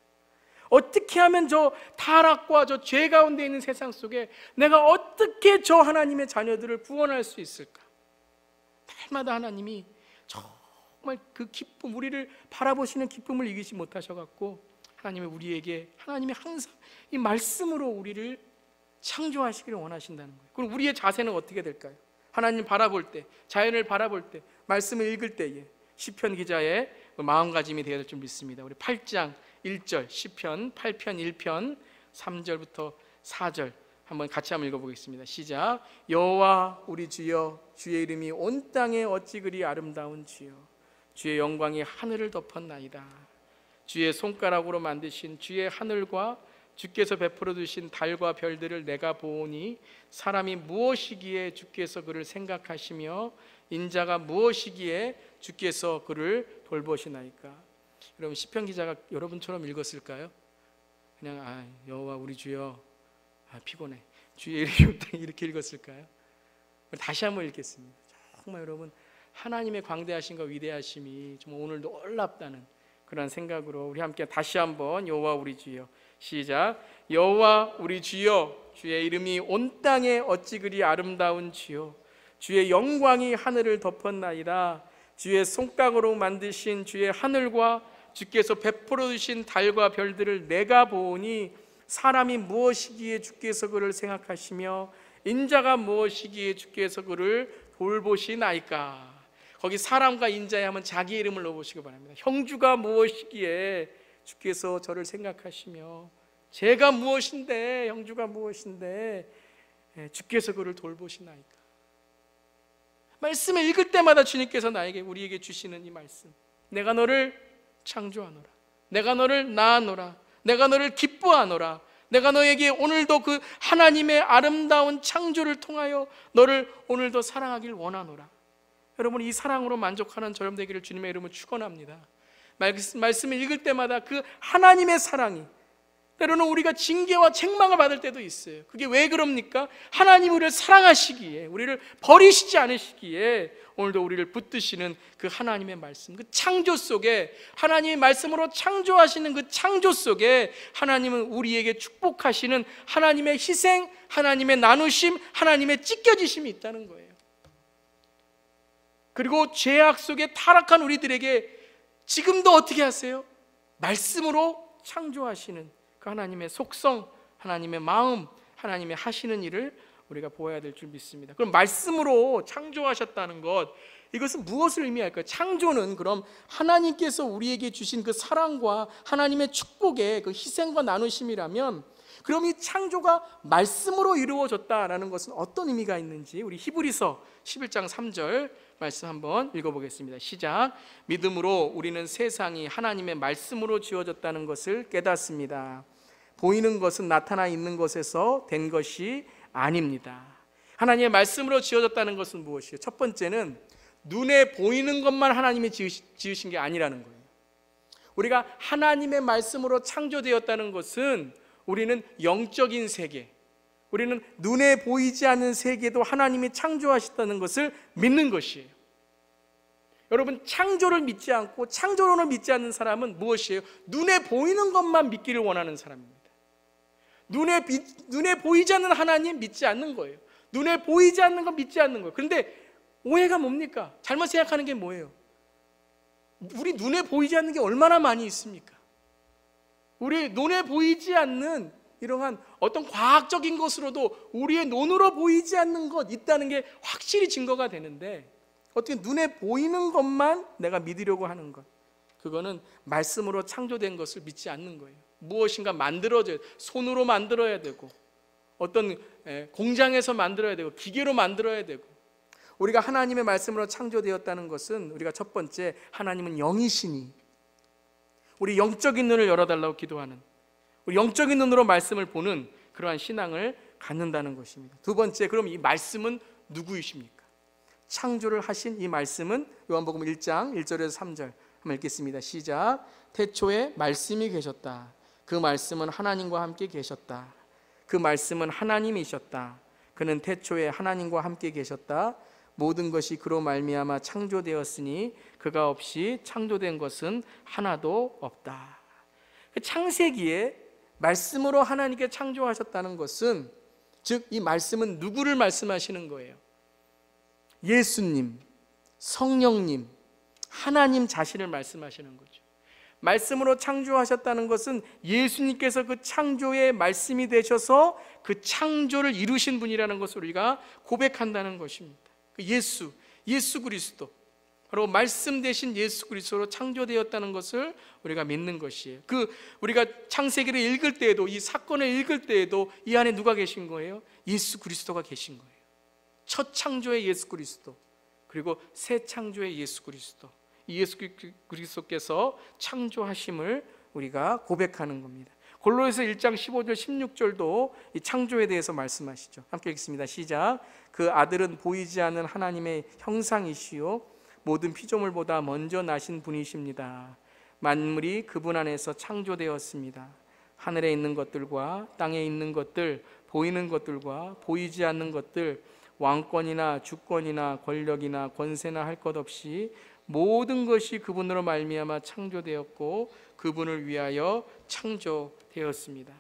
어떻게 하면 저 타락과 저 죄 가운데 있는 세상 속에 내가 어떻게 저 하나님의 자녀들을 구원할 수 있을까? 날마다 하나님이 정말 그 기쁨, 우리를 바라보시는 기쁨을 이기지 못하셔갖고 하나님이 항상 이 말씀으로 우리를 창조하시기를 원하신다는 거예요. 그럼 우리의 자세는 어떻게 될까요? 하나님 바라볼 때, 자연을 바라볼 때, 말씀을 읽을 때에 시편 기자의 마음가짐이 되어야 될 줄 믿습니다. 우리 8장 1절, 시편 8편 1편 3절부터 4절 한번 같이 한번 읽어보겠습니다. 시작. 여호와 우리 주여, 주의 이름이 온 땅에 어찌 그리 아름다운 주여, 주의 영광이 하늘을 덮었나이다. 주의 손가락으로 만드신 주의 하늘과 주께서 베풀어 두신 달과 별들을 내가 보오니 사람이 무엇이기에 주께서 그를 생각하시며 인자가 무엇이기에 주께서 그를 돌보시나이까. 여러분, 시편 기자가 여러분처럼 읽었을까요? 그냥 여호와 우리 주여, 피곤해, 주의 이름이 이렇게 읽었을까요? 다시 한번 읽겠습니다. 정말 여러분, 하나님의 광대하심과 위대하심이 정말 오늘 놀랍다는 그런 생각으로 우리 함께 다시 한번 여호와 우리 주여, 시작. 여호와 우리 주여, 주의 이름이 온 땅에 어찌 그리 아름다운 주여, 주의 영광이 하늘을 덮었나이다. 주의 손가락으로 만드신 주의 하늘과 주께서 베풀어 주신 달과 별들을 내가 보오니 사람이 무엇이기에 주께서 그를 생각하시며 인자가 무엇이기에 주께서 그를 돌보시나이까. 거기 사람과 인자에 하면 자기 이름을 넣어보시기 바랍니다. 형주가 무엇이기에 주께서 저를 생각하시며, 제가 무엇인데, 형주가 무엇인데 주께서 그를 돌보시나이까. 말씀을 읽을 때마다 주님께서 우리에게 주시는 이 말씀, 내가 너를 창조하노라, 내가 너를 낳아노라, 내가 너를 기뻐하노라, 내가 너에게 오늘도 그 하나님의 아름다운 창조를 통하여 너를 오늘도 사랑하길 원하노라. 여러분, 이 사랑으로 만족하는 저렴 되기를 주님의 이름으로 축원합니다. 말씀을 읽을 때마다 그 하나님의 사랑이, 때로는 우리가 징계와 책망을 받을 때도 있어요. 그게 왜 그럽니까? 하나님 우리를 사랑하시기에, 우리를 버리시지 않으시기에 오늘도 우리를 붙드시는 그 하나님의 말씀, 그 창조 속에, 하나님의 말씀으로 창조하시는 그 창조 속에 하나님은 우리에게 축복하시는 하나님의 희생, 하나님의 나누심, 하나님의 찢겨지심이 있다는 거예요. 그리고 죄악 속에 타락한 우리들에게 지금도 어떻게 하세요? 말씀으로 창조하시는 그 하나님의 속성, 하나님의 마음, 하나님의 하시는 일을 우리가 보아야 될 줄 믿습니다. 그럼 말씀으로 창조하셨다는 것, 이것은 무엇을 의미할까요? 창조는 그럼 하나님께서 우리에게 주신 그 사랑과 하나님의 축복의 그 희생과 나누심이라면, 그럼 이 창조가 말씀으로 이루어졌다라는 것은 어떤 의미가 있는지 우리 히브리서 11장 3절 말씀 한번 읽어보겠습니다. 시작. 믿음으로 우리는 세상이 하나님의 말씀으로 지어졌다는 것을 깨닫습니다. 보이는 것은 나타나 있는 것에서 된 것이 아닙니다. 하나님의 말씀으로 지어졌다는 것은 무엇이에요? 첫 번째는 눈에 보이는 것만 하나님이 지으신 게 아니라는 거예요. 우리가 하나님의 말씀으로 창조되었다는 것은 우리는 영적인 세계, 우리는 눈에 보이지 않는 세계도 하나님이 창조하셨다는 것을 믿는 것이에요. 여러분, 창조를 믿지 않고 창조론을 믿지 않는 사람은 무엇이에요? 눈에 보이는 것만 믿기를 원하는 사람입니다. 눈에 보이지 않는 하나님 믿지 않는 거예요. 눈에 보이지 않는 거 믿지 않는 거예요. 그런데 오해가 뭡니까? 잘못 생각하는 게 뭐예요? 우리 눈에 보이지 않는 게 얼마나 많이 있습니까? 우리 눈에 보이지 않는 이러한 어떤 과학적인 것으로도 우리의 눈으로 보이지 않는 것 있다는 게 확실히 증거가 되는데, 어떻게 눈에 보이는 것만 내가 믿으려고 하는 것, 그거는 말씀으로 창조된 것을 믿지 않는 거예요. 무엇인가 만들어져야, 손으로 만들어야 되고, 어떤 공장에서 만들어야 되고, 기계로 만들어야 되고. 우리가 하나님의 말씀으로 창조되었다는 것은, 우리가 첫 번째, 하나님은 영이시니 우리 영적인 눈을 열어달라고 기도하는, 우리 영적인 눈으로 말씀을 보는 그러한 신앙을 갖는다는 것입니다. 두 번째, 그럼 이 말씀은 누구이십니까? 창조를 하신 이 말씀은 요한복음 1장 1절에서 3절 한번 읽겠습니다. 시작. 태초에 말씀이 계셨다. 그 말씀은 하나님과 함께 계셨다. 그 말씀은 하나님이셨다. 그는 태초에 하나님과 함께 계셨다. 모든 것이 그로 말미암아 창조되었으니 그가 없이 창조된 것은 하나도 없다. 창세기에 말씀으로 하나님께 창조하셨다는 것은, 즉 이 말씀은 누구를 말씀하시는 거예요? 예수님, 성령님, 하나님 자신을 말씀하시는 거죠. 말씀으로 창조하셨다는 것은 예수님께서 그 창조의 말씀이 되셔서 그 창조를 이루신 분이라는 것을 우리가 고백한다는 것입니다. 예수 그리스도, 바로 말씀 되신 예수 그리스도로 창조되었다는 것을 우리가 믿는 것이에요. 우리가 창세기를 읽을 때에도, 이 사건을 읽을 때에도 이 안에 누가 계신 거예요? 예수 그리스도가 계신 거예요. 첫 창조의 예수 그리스도, 그리고 새 창조의 예수 그리스도, 이 예수 그리스도께서 창조하심을 우리가 고백하는 겁니다. 골로새서 1장 15절 16절도 이 창조에 대해서 말씀하시죠. 함께 읽겠습니다. 시작. 그 아들은 보이지 않는 하나님의 형상이시요 모든 피조물보다 먼저 나신 분이십니다. 만물이 그분 안에서 창조되었습니다. 하늘에 있는 것들과 땅에 있는 것들, 보이는 것들과 보이지 않는 것들, 왕권이나 주권이나 권력이나 권세나 할 것 없이 모든 것이 그분으로 말미암아 창조되었고 그분을 위하여 창조되었습니다.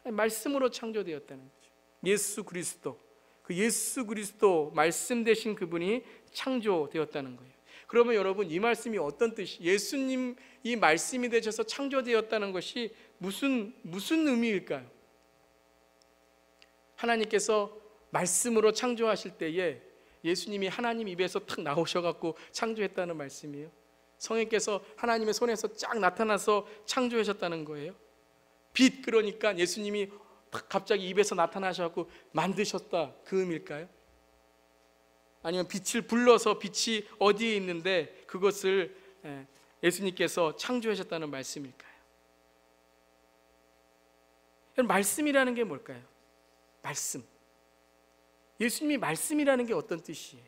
말씀으로 창조되었다는 거죠. 예수 그리스도, 그 예수 그리스도 말씀 되신 그분이 창조되었다는 거예요. 그러면 여러분, 이 말씀이 어떤 뜻이, 예수님 이 말씀이 되셔서 창조되었다는 것이 무슨 의미일까요? 하나님께서 말씀으로 창조하실 때에 예수님이 하나님 입에서 탁 나오셔갖고 창조했다는 말씀이에요? 성령께서 하나님의 손에서 쫙 나타나서 창조하셨다는 거예요? 빛, 그러니까 예수님이 갑자기 입에서 나타나셔갖고 만드셨다, 그 의미일까요? 아니면 빛을 불러서 빛이 어디에 있는데 그것을 예수님께서 창조하셨다는 말씀일까요? 말씀이라는 게 뭘까요? 말씀. 예수님이 말씀이라는 게 어떤 뜻이에요?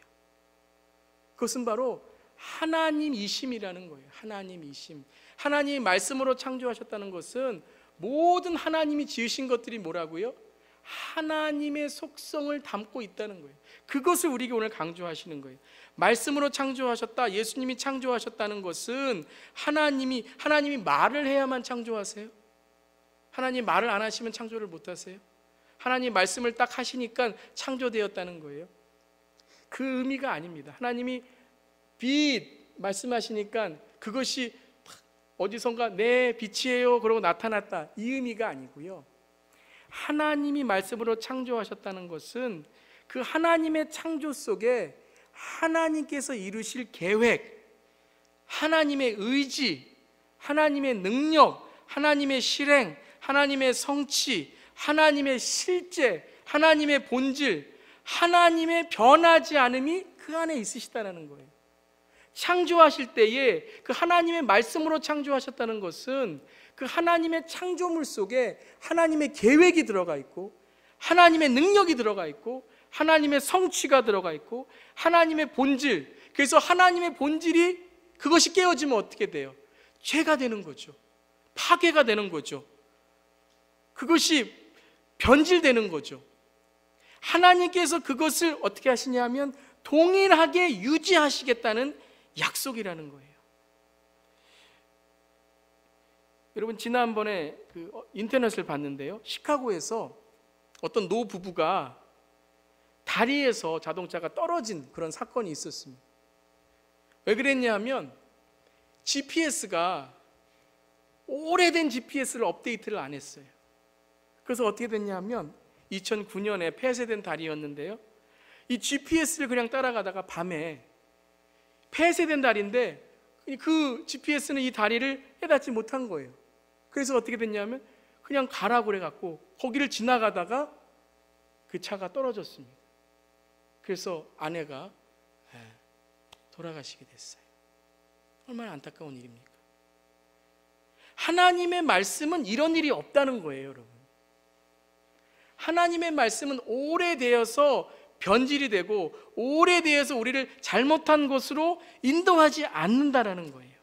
그것은 바로 하나님이심이라는 거예요. 하나님이심. 하나님이 말씀으로 창조하셨다는 것은 모든 하나님이 지으신 것들이 뭐라고요? 하나님의 속성을 담고 있다는 거예요. 그것을 우리에게 오늘 강조하시는 거예요. 말씀으로 창조하셨다, 예수님이 창조하셨다는 것은 하나님이 말을 해야만 창조하세요? 하나님 말을 안 하시면 창조를 못 하세요? 하나님 말씀을 딱 하시니까 창조되었다는 거예요? 그 의미가 아닙니다. 하나님이 빛 말씀하시니까 그것이 어디선가 내 빛이에요 그러고 나타났다, 이 의미가 아니고요. 하나님이 말씀으로 창조하셨다는 것은 그 하나님의 창조 속에 하나님께서 이루실 계획, 하나님의 의지, 하나님의 능력, 하나님의 실행, 하나님의 성취, 하나님의 실제, 하나님의 본질, 하나님의 변하지 않음이 그 안에 있으시다는 거예요. 창조하실 때에 그 하나님의 말씀으로 창조하셨다는 것은 그 하나님의 창조물 속에 하나님의 계획이 들어가 있고, 하나님의 능력이 들어가 있고, 하나님의 성취가 들어가 있고, 하나님의 본질, 그래서 하나님의 본질이 그것이 깨어지면 어떻게 돼요? 죄가 되는 거죠. 파괴가 되는 거죠. 그것이 변질되는 거죠. 하나님께서 그것을 어떻게 하시냐면 동일하게 유지하시겠다는 약속이라는 거예요. 여러분, 지난번에 인터넷을 봤는데요, 시카고에서 어떤 노 부부가 다리에서 자동차가 떨어진 그런 사건이 있었습니다. 왜 그랬냐면 GPS가 오래된 GPS를 업데이트를 안 했어요. 그래서 어떻게 됐냐면 2009년에 폐쇄된 다리였는데요, 이 GPS를 그냥 따라가다가 밤에, 폐쇄된 다리인데 그 GPS는 이 다리를 깨닫지 못한 거예요. 그래서 어떻게 됐냐면 그냥 가라고 그래갖고 거기를 지나가다가 그 차가 떨어졌습니다. 그래서 아내가 돌아가시게 됐어요. 얼마나 안타까운 일입니까? 하나님의 말씀은 이런 일이 없다는 거예요, 여러분. 하나님의 말씀은 오래되어서 변질이 되고 오래되어서 우리를 잘못한 것으로 인도하지 않는다라는 거예요.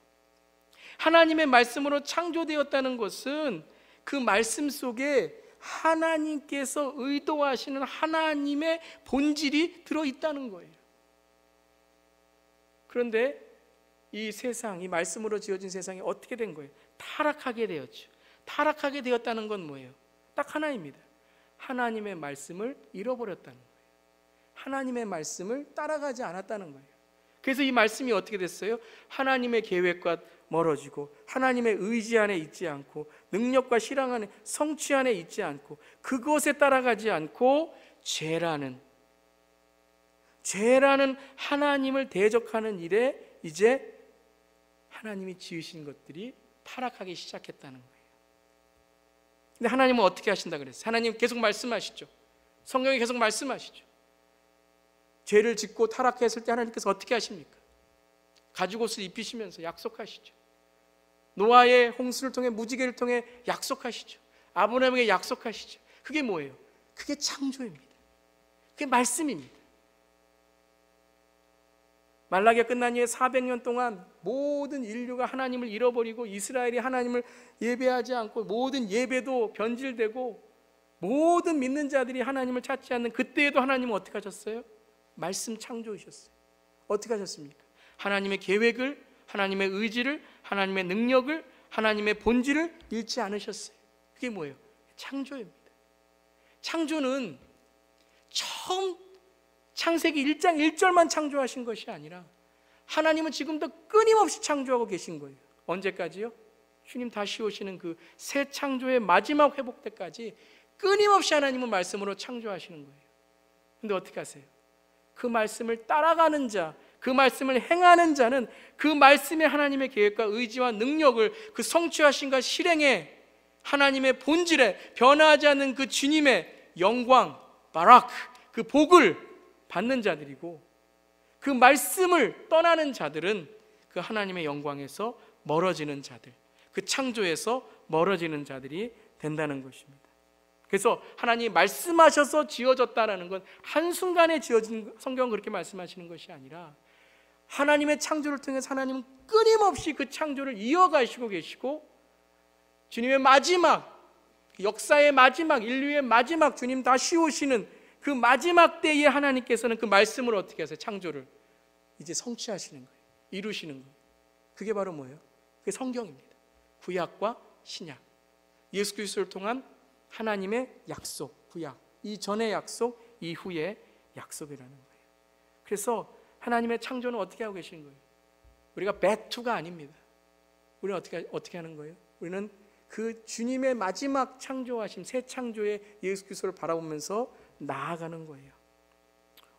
하나님의 말씀으로 창조되었다는 것은 그 말씀 속에 하나님께서 의도하시는 하나님의 본질이 들어있다는 거예요. 그런데 이 세상, 이 말씀으로 지어진 세상이 어떻게 된 거예요? 타락하게 되었죠. 타락하게 되었다는 건 뭐예요? 딱 하나입니다. 하나님의 말씀을 잃어버렸다는 거예요. 하나님의 말씀을 따라가지 않았다는 거예요. 그래서 이 말씀이 어떻게 됐어요? 하나님의 계획과 멀어지고, 하나님의 의지 안에 있지 않고, 능력과 실행 안에, 성취 안에 있지 않고, 그것에 따라가지 않고 죄라는 하나님을 대적하는 일에 이제 하나님이 지으신 것들이 타락하기 시작했다는 거예요. 근데 하나님은 어떻게 하신다 그랬어요? 하나님 계속 말씀하시죠. 성경에 계속 말씀하시죠. 죄를 짓고 타락했을 때 하나님께서 어떻게 하십니까? 가죽옷을 입히시면서 약속하시죠. 노아의 홍수를 통해, 무지개를 통해 약속하시죠. 아브라함에게 약속하시죠. 그게 뭐예요? 그게 창조입니다. 그게 말씀입니다. 말라기가 끝난 이후에 400년 동안 모든 인류가 하나님을 잃어버리고 이스라엘이 하나님을 예배하지 않고 모든 예배도 변질되고 모든 믿는 자들이 하나님을 찾지 않는 그때에도 하나님은 어떻게 하셨어요? 말씀 창조이셨어요. 어떻게 하셨습니까? 하나님의 계획을, 하나님의 의지를, 하나님의 능력을, 하나님의 본질을 잃지 않으셨어요. 그게 뭐예요? 창조입니다. 창조는 처음 창세기 1장 1절만 창조하신 것이 아니라 하나님은 지금도 끊임없이 창조하고 계신 거예요. 언제까지요? 주님 다시 오시는 그 새 창조의 마지막 회복 때까지 끊임없이 하나님은 말씀으로 창조하시는 거예요. 근데 어떻게 하세요? 그 말씀을 따라가는 자, 그 말씀을 행하는 자는 그 말씀의 하나님의 계획과 의지와 능력을 그 성취하신과 실행에 하나님의 본질에 변화하지 않는 그 주님의 영광, 바라크, 그 복을 받는 자들이고, 그 말씀을 떠나는 자들은 그 하나님의 영광에서 멀어지는 자들, 그 창조에서 멀어지는 자들이 된다는 것입니다. 그래서 하나님이 말씀하셔서 지어졌다라는 건 한순간에 지어진, 성경은 그렇게 말씀하시는 것이 아니라 하나님의 창조를 통해서 하나님은 끊임없이 그 창조를 이어가시고 계시고, 주님의 마지막, 역사의 마지막, 인류의 마지막, 주님 다시 오시는 그 마지막 때에 하나님께서는 그 말씀을 어떻게 하세요? 창조를 이제 성취하시는 거예요. 이루시는 거예요. 그게 바로 뭐예요? 그게 성경입니다. 구약과 신약, 예수 그리스도를 통한 하나님의 약속, 구약, 이전의 약속, 이후의 약속이라는 거예요. 그래서 하나님의 창조는 어떻게 하고 계신 거예요? 우리가 배투가 아닙니다. 우리는 어떻게 하는 거예요? 우리는 그 주님의 마지막 창조하심, 새 창조의 예수 그리스도를 바라보면서 나아가는 거예요.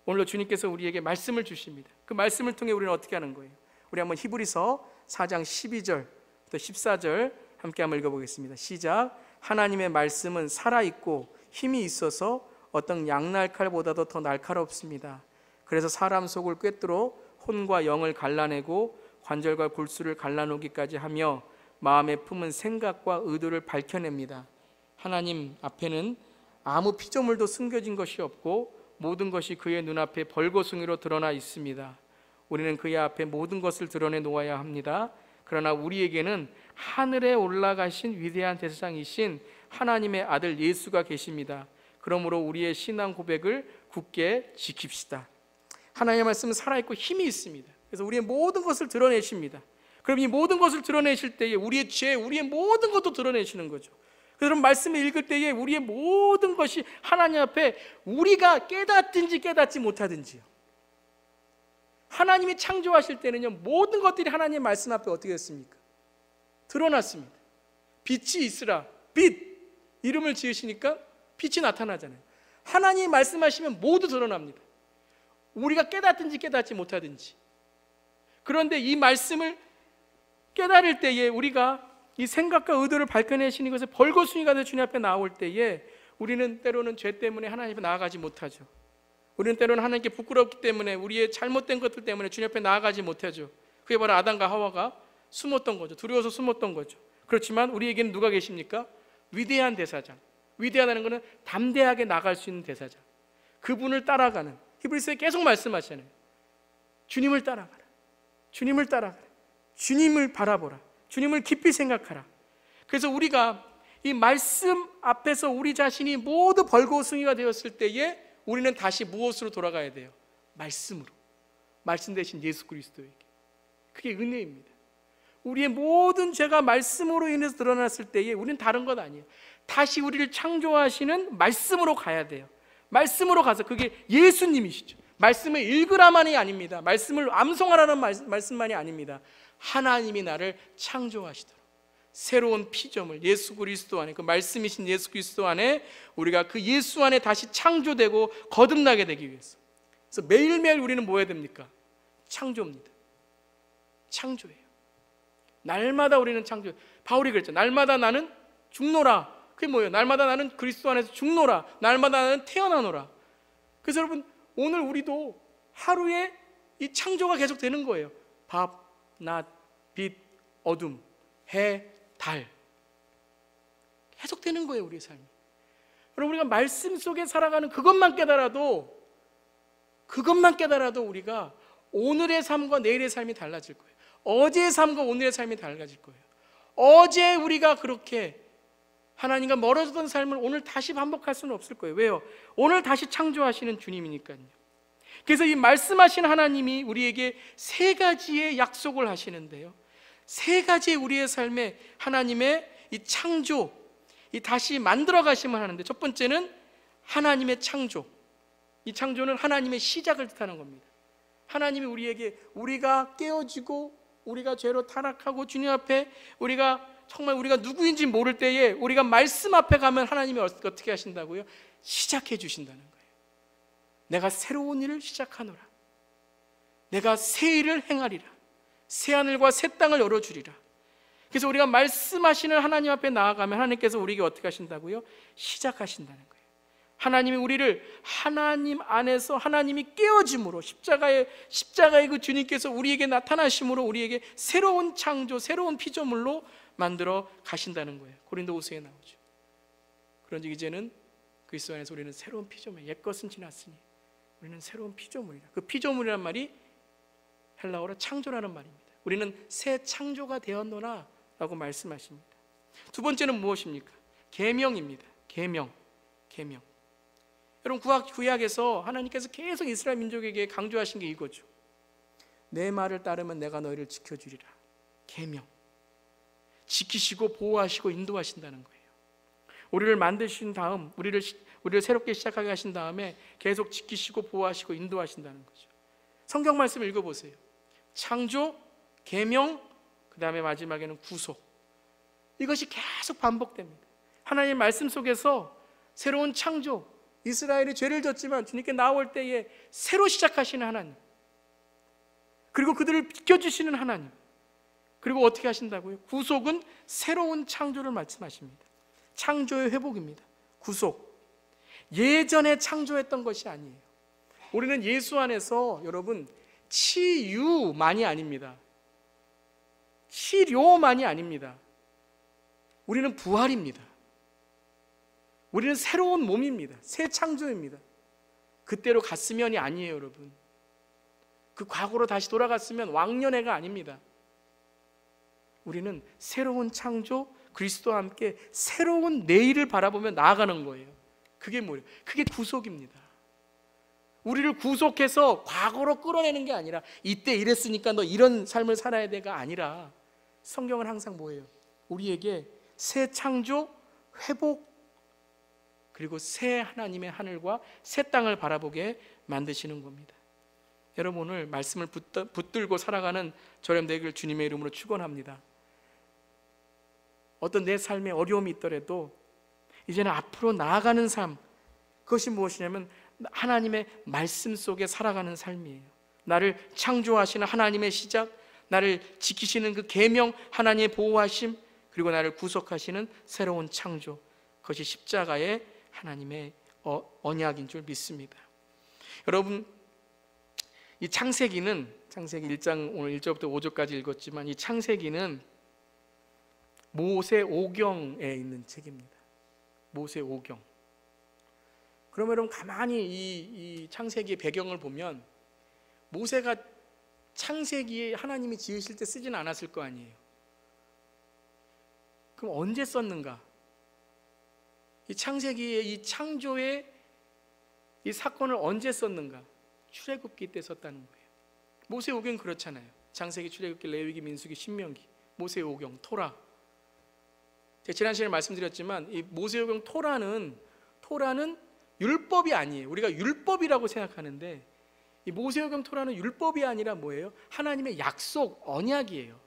오늘도 주님께서 우리에게 말씀을 주십니다. 그 말씀을 통해 우리는 어떻게 하는 거예요? 우리 한번 히브리서 4장 12절부터 14절 함께 한번 읽어보겠습니다. 시작. 하나님의 말씀은 살아있고 힘이 있어서 어떤 양날칼보다도 더 날카롭습니다. 그래서 사람 속을 꿰뚫어 혼과 영을 갈라내고 관절과 골수를 갈라놓기까지 하며 마음에 품은 생각과 의도를 밝혀냅니다. 하나님 앞에는 아무 피조물도 숨겨진 것이 없고 모든 것이 그의 눈앞에 벌거숭이로 드러나 있습니다. 우리는 그의 앞에 모든 것을 드러내 놓아야 합니다. 그러나 우리에게는 하늘에 올라가신 위대한 대제사장이신 하나님의 아들 예수가 계십니다. 그러므로 우리의 신앙 고백을 굳게 지킵시다. 하나님의 말씀은 살아있고 힘이 있습니다. 그래서 우리의 모든 것을 드러내십니다. 그럼 이 모든 것을 드러내실 때에 우리의 죄, 우리의 모든 것도 드러내시는 거죠. 그럼 말씀을 읽을 때에 우리의 모든 것이 하나님 앞에 우리가 깨닫든지 깨닫지 못하든지요, 하나님이 창조하실 때는요, 모든 것들이 하나님의 말씀 앞에 어떻게 됐습니까? 드러났습니다. 빛이 있으라, 빛, 이름을 지으시니까 빛이 나타나잖아요. 하나님이 말씀하시면 모두 드러납니다. 우리가 깨닫든지 깨닫지 못하든지. 그런데 이 말씀을 깨달을 때에 우리가 이 생각과 의도를 밝혀내시는 것에 벌거숭이가 되어 주님 앞에 나올 때에 우리는 때로는 죄 때문에 하나님 앞에 나아가지 못하죠. 우리는 때로는 하나님께 부끄럽기 때문에, 우리의 잘못된 것들 때문에 주님 앞에 나아가지 못하죠. 그게 바로 아담과 하와가 숨었던 거죠. 두려워서 숨었던 거죠. 그렇지만 우리에게는 누가 계십니까? 위대한 대사장. 위대하다는 것은 담대하게 나갈 수 있는 대사장, 그분을 따라가는, 히브리서에 계속 말씀하시잖아요. 주님을 따라가라, 주님을 따라가라, 주님을 바라보라, 주님을 깊이 생각하라. 그래서 우리가 이 말씀 앞에서 우리 자신이 모두 벌거숭이가 되었을 때에 우리는 다시 무엇으로 돌아가야 돼요? 말씀으로. 말씀 대신 예수 그리스도에게. 그게 은혜입니다. 우리의 모든 죄가 말씀으로 인해서 드러났을 때에 우리는 다른 것 아니에요. 다시 우리를 창조하시는 말씀으로 가야 돼요. 말씀으로 가서, 그게 예수님이시죠. 말씀을 읽으라만이 아닙니다. 말씀을 암송하라는 말씀만이 아닙니다. 하나님이 나를 창조하시도록 새로운 피조물 예수 그리스도 안에, 그 말씀이신 예수 그리스도 안에 우리가 그 예수 안에 다시 창조되고 거듭나게 되기 위해서. 그래서 매일매일 우리는 뭐 해야 됩니까? 창조입니다. 창조예요. 날마다 우리는 창조. 바울이 그랬죠. 날마다 나는 죽노라. 그게 뭐예요? 날마다 나는 그리스도 안에서 죽노라. 날마다 나는 태어나노라. 그래서 여러분, 오늘 우리도 하루에 이 창조가 계속 되는 거예요. 밥, 낮, 빛, 어둠, 해, 달. 계속 되는 거예요, 우리의 삶이. 여러분, 우리가 말씀 속에 살아가는 그것만 깨달아도 우리가 오늘의 삶과 내일의 삶이 달라질 거예요. 어제의 삶과 오늘의 삶이 달라질 거예요. 어제 우리가 그렇게 하나님과 멀어졌던 삶을 오늘 다시 반복할 수는 없을 거예요. 왜요? 오늘 다시 창조하시는 주님이니까요. 그래서 이 말씀하신 하나님이 우리에게 세 가지의 약속을 하시는데요, 세 가지의 우리의 삶에 하나님의 이 창조, 이 다시 만들어 가심을 하는데, 첫 번째는 하나님의 창조. 이 창조는 하나님의 시작을 뜻하는 겁니다. 하나님이 우리에게, 우리가 깨어지고 우리가 죄로 타락하고 주님 앞에 우리가 정말 우리가 누구인지 모를 때에 우리가 말씀 앞에 가면 하나님이 어떻게 하신다고요? 시작해 주신다는 거예요. 내가 새로운 일을 시작하노라. 내가 새 일을 행하리라. 새 하늘과 새 땅을 열어주리라. 그래서 우리가 말씀하시는 하나님 앞에 나아가면 하나님께서 우리에게 어떻게 하신다고요? 시작하신다는 거예요. 하나님이 우리를 하나님 안에서 하나님이 깨어짐으로, 십자가의 그 주님께서 우리에게 나타나심으로 우리에게 새로운 창조, 새로운 피조물로 만들어 가신다는 거예요. 고린도후서에 나오죠. 그런즉 이제는 그리스도 안에서 우리는 새로운 피조물, 옛것은 지났으니 우리는 새로운 피조물이다. 그 피조물이란 말이 헬라어로 창조라는 말입니다. 우리는 새 창조가 되었노라 라고 말씀하십니다. 두 번째는 무엇입니까? 계명입니다. 계명. 여러분, 구약에서 하나님께서 계속 이스라엘 민족에게 강조하신 게 이거죠. 내 말을 따르면 내가 너희를 지켜주리라. 계명. 지키시고 보호하시고 인도하신다는 거예요. 우리를 만드신 다음, 우리를 새롭게 시작하게 하신 다음에 계속 지키시고 보호하시고 인도하신다는 거죠. 성경 말씀을 읽어보세요. 창조, 계명, 그 다음에 마지막에는 구속. 이것이 계속 반복됩니다. 하나님의 말씀 속에서 새로운 창조, 이스라엘이 죄를 졌지만 주님께 나올 때에 새로 시작하시는 하나님, 그리고 그들을 비켜주시는 하나님, 그리고 어떻게 하신다고요? 구속은 새로운 창조를 말씀하십니다. 창조의 회복입니다. 구속, 예전에 창조했던 것이 아니에요. 우리는 예수 안에서 여러분 치유만이 아닙니다. 치료만이 아닙니다. 우리는 부활입니다. 우리는 새로운 몸입니다. 새 창조입니다. 그때로 갔으면이 아니에요, 여러분. 그 과거로 다시 돌아갔으면 왕년애가 아닙니다. 우리는 새로운 창조, 그리스도와 함께 새로운 내일을 바라보며 나아가는 거예요. 그게 뭐예요? 그게 구속입니다. 우리를 구속해서 과거로 끌어내는 게 아니라 이때 이랬으니까 너 이런 삶을 살아야 돼가 아니라, 성경은 항상 뭐예요? 우리에게 새 창조, 회복, 그리고 새 하나님의 하늘과 새 땅을 바라보게 만드시는 겁니다. 여러분, 오늘 말씀을 붙들고 살아가는 저렴 되기를 주님의 이름으로 축원합니다. 어떤 내 삶에 어려움이 있더라도 이제는 앞으로 나아가는 삶, 그것이 무엇이냐면 하나님의 말씀 속에 살아가는 삶이에요. 나를 창조하시는 하나님의 시작, 나를 지키시는 그 계명, 하나님의 보호하심, 그리고 나를 구속하시는 새로운 창조, 그것이 십자가의 하나님의 언약인 줄 믿습니다. 여러분, 이 창세기는, 창세기 1장 오늘 1절부터 5절까지 읽었지만 이 창세기는 모세오경에 있는 책입니다. 모세오경. 그러면 여러분 가만히 이 창세기의 배경을 보면 모세가 창세기에 하나님이 지으실 때 쓰지는 않았을 거 아니에요. 그럼 언제 썼는가? 이 창세기의 이 창조의 이 사건을 언제 썼는가? 출애굽기 때 썼다는 거예요. 모세오경 그렇잖아요. 창세기, 출애굽기, 레위기, 민수기, 신명기, 모세오경, 토라. 제가 지난 시간에 말씀드렸지만 이 모세오경 토라는 율법이 아니에요. 우리가 율법이라고 생각하는데 이 모세오경 토라는 율법이 아니라 뭐예요? 하나님의 약속, 언약이에요.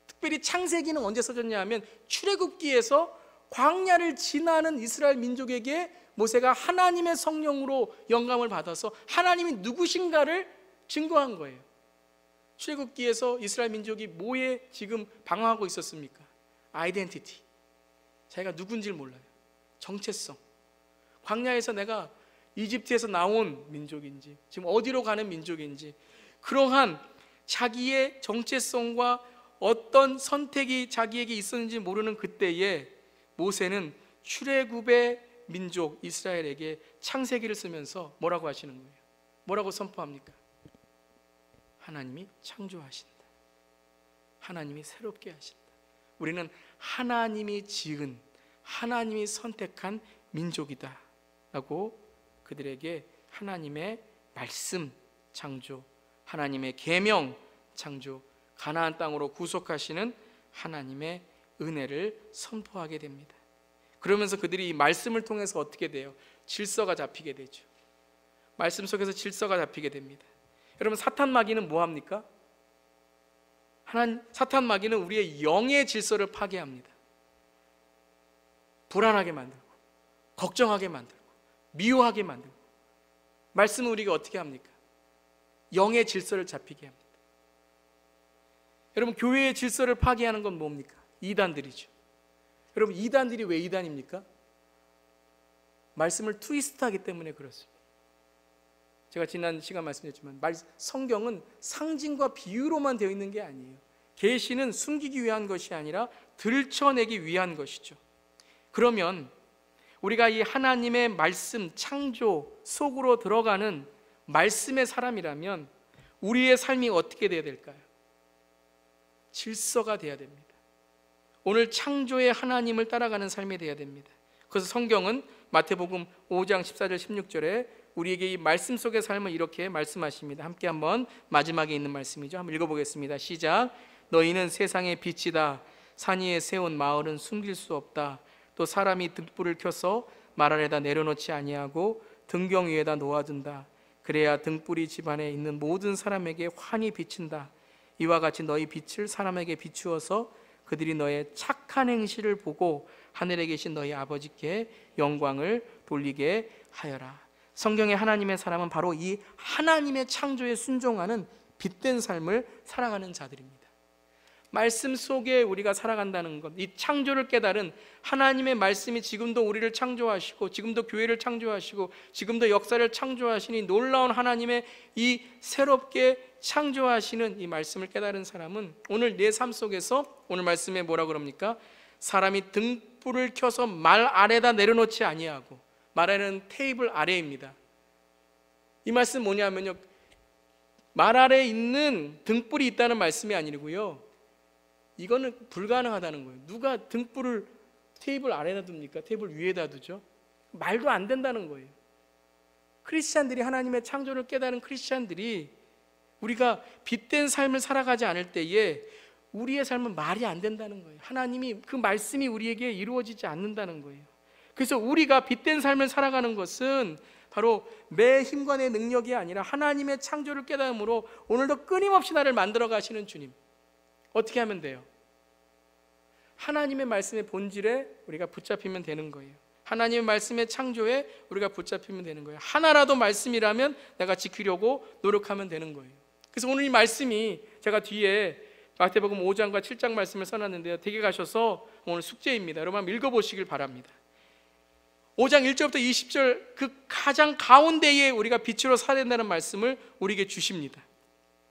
특별히 창세기는 언제 써졌냐 하면 출애굽기에서 광야를 지나는 이스라엘 민족에게 모세가 하나님의 성령으로 영감을 받아서 하나님이 누구신가를 증거한 거예요. 출애굽기에서 이스라엘 민족이 뭐에 지금 방황하고 있었습니까? 아이덴티티, 자기가 누군지를 몰라요. 정체성, 광야에서 내가 이집트에서 나온 민족인지 지금 어디로 가는 민족인지, 그러한 자기의 정체성과 어떤 선택이 자기에게 있었는지 모르는 그때에 모세는 출애굽의 민족 이스라엘에게 창세기를 쓰면서 뭐라고 하시는 거예요? 뭐라고 선포합니까? 하나님이 창조하신다. 하나님이 새롭게 하신다. 우리는 하나님이 지은, 하나님이 선택한 민족이다 라고 그들에게 하나님의 말씀 창조, 하나님의 계명 창조, 가나안 땅으로 구속하시는 하나님의 은혜를 선포하게 됩니다. 그러면서 그들이 이 말씀을 통해서 어떻게 돼요? 질서가 잡히게 되죠. 말씀 속에서 질서가 잡히게 됩니다. 여러분, 사탄 마귀는 뭐합니까? 사탄 마귀는 우리의 영의 질서를 파괴합니다. 불안하게 만들고, 걱정하게 만들고, 미워하게 만들고. 말씀은 우리가 어떻게 합니까? 영의 질서를 잡히게 합니다. 여러분, 교회의 질서를 파괴하는 건 뭡니까? 이단들이죠. 여러분, 이단들이 왜 이단입니까? 말씀을 트위스트하기 때문에 그렇습니다. 제가 지난 시간 말씀드렸지만 성경은 상징과 비유로만 되어 있는 게 아니에요. 계시는 숨기기 위한 것이 아니라 들춰내기 위한 것이죠. 그러면 우리가 이 하나님의 말씀 창조 속으로 들어가는 말씀의 사람이라면 우리의 삶이 어떻게 돼야 될까요? 질서가 돼야 됩니다. 오늘 창조의 하나님을 따라가는 삶이 돼야 됩니다. 그래서 성경은 마태복음 5장 14절 16절에 우리에게 이 말씀 속의 삶을 이렇게 말씀하십니다. 함께 한번 마지막에 있는 말씀이죠. 한번 읽어보겠습니다. 시작. 너희는 세상의 빛이다. 산 위에 세운 마을은 숨길 수 없다. 또 사람이 등불을 켜서 말 아래다 내려놓지 아니하고 등경 위에다 놓아둔다. 그래야 등불이 집안에 있는 모든 사람에게 환히 비친다. 이와 같이 너희 빛을 사람에게 비추어서 그들이 너의 착한 행실을 보고 하늘에 계신 너희 아버지께 영광을 돌리게 하여라. 성경의 하나님의 사람은 바로 이 하나님의 창조에 순종하는 빛된 삶을 살아가는 자들입니다. 말씀 속에 우리가 살아간다는 것, 이 창조를 깨달은 하나님의 말씀이 지금도 우리를 창조하시고 지금도 교회를 창조하시고 지금도 역사를 창조하시니 놀라운 하나님의 이 새롭게 창조하시는 이 말씀을 깨달은 사람은 오늘 내 삶 속에서 오늘 말씀에 뭐라 그럽니까? 사람이 등불을 켜서 말 아래다 내려놓지 아니하고, 말 아래는 테이블 아래입니다. 이 말씀 뭐냐면요, 말 아래에 있는 등불이 있다는 말씀이 아니고요, 이거는 불가능하다는 거예요. 누가 등불을 테이블 아래다 둡니까? 테이블 위에다 두죠. 말도 안 된다는 거예요. 크리스찬들이, 하나님의 창조를 깨달은 크리스찬들이 우리가 빛된 삶을 살아가지 않을 때에 우리의 삶은 말이 안 된다는 거예요. 하나님이 그 말씀이 우리에게 이루어지지 않는다는 거예요. 그래서 우리가 빛된 삶을 살아가는 것은 바로 내 힘과 내 능력이 아니라 하나님의 창조를 깨달음으로 오늘도 끊임없이 나를 만들어 가시는 주님. 어떻게 하면 돼요? 하나님의 말씀의 본질에 우리가 붙잡히면 되는 거예요. 하나님의 말씀의 창조에 우리가 붙잡히면 되는 거예요. 하나라도 말씀이라면 내가 지키려고 노력하면 되는 거예요. 그래서 오늘 이 말씀이, 제가 뒤에 마태복음 5장과 7장 말씀을 써놨는데요, 댁에 가셔서 오늘 숙제입니다. 여러분 한번 읽어보시길 바랍니다. 5장 1절부터 20절 그 가장 가운데에 우리가 빛으로 살아야 된다는 말씀을 우리에게 주십니다.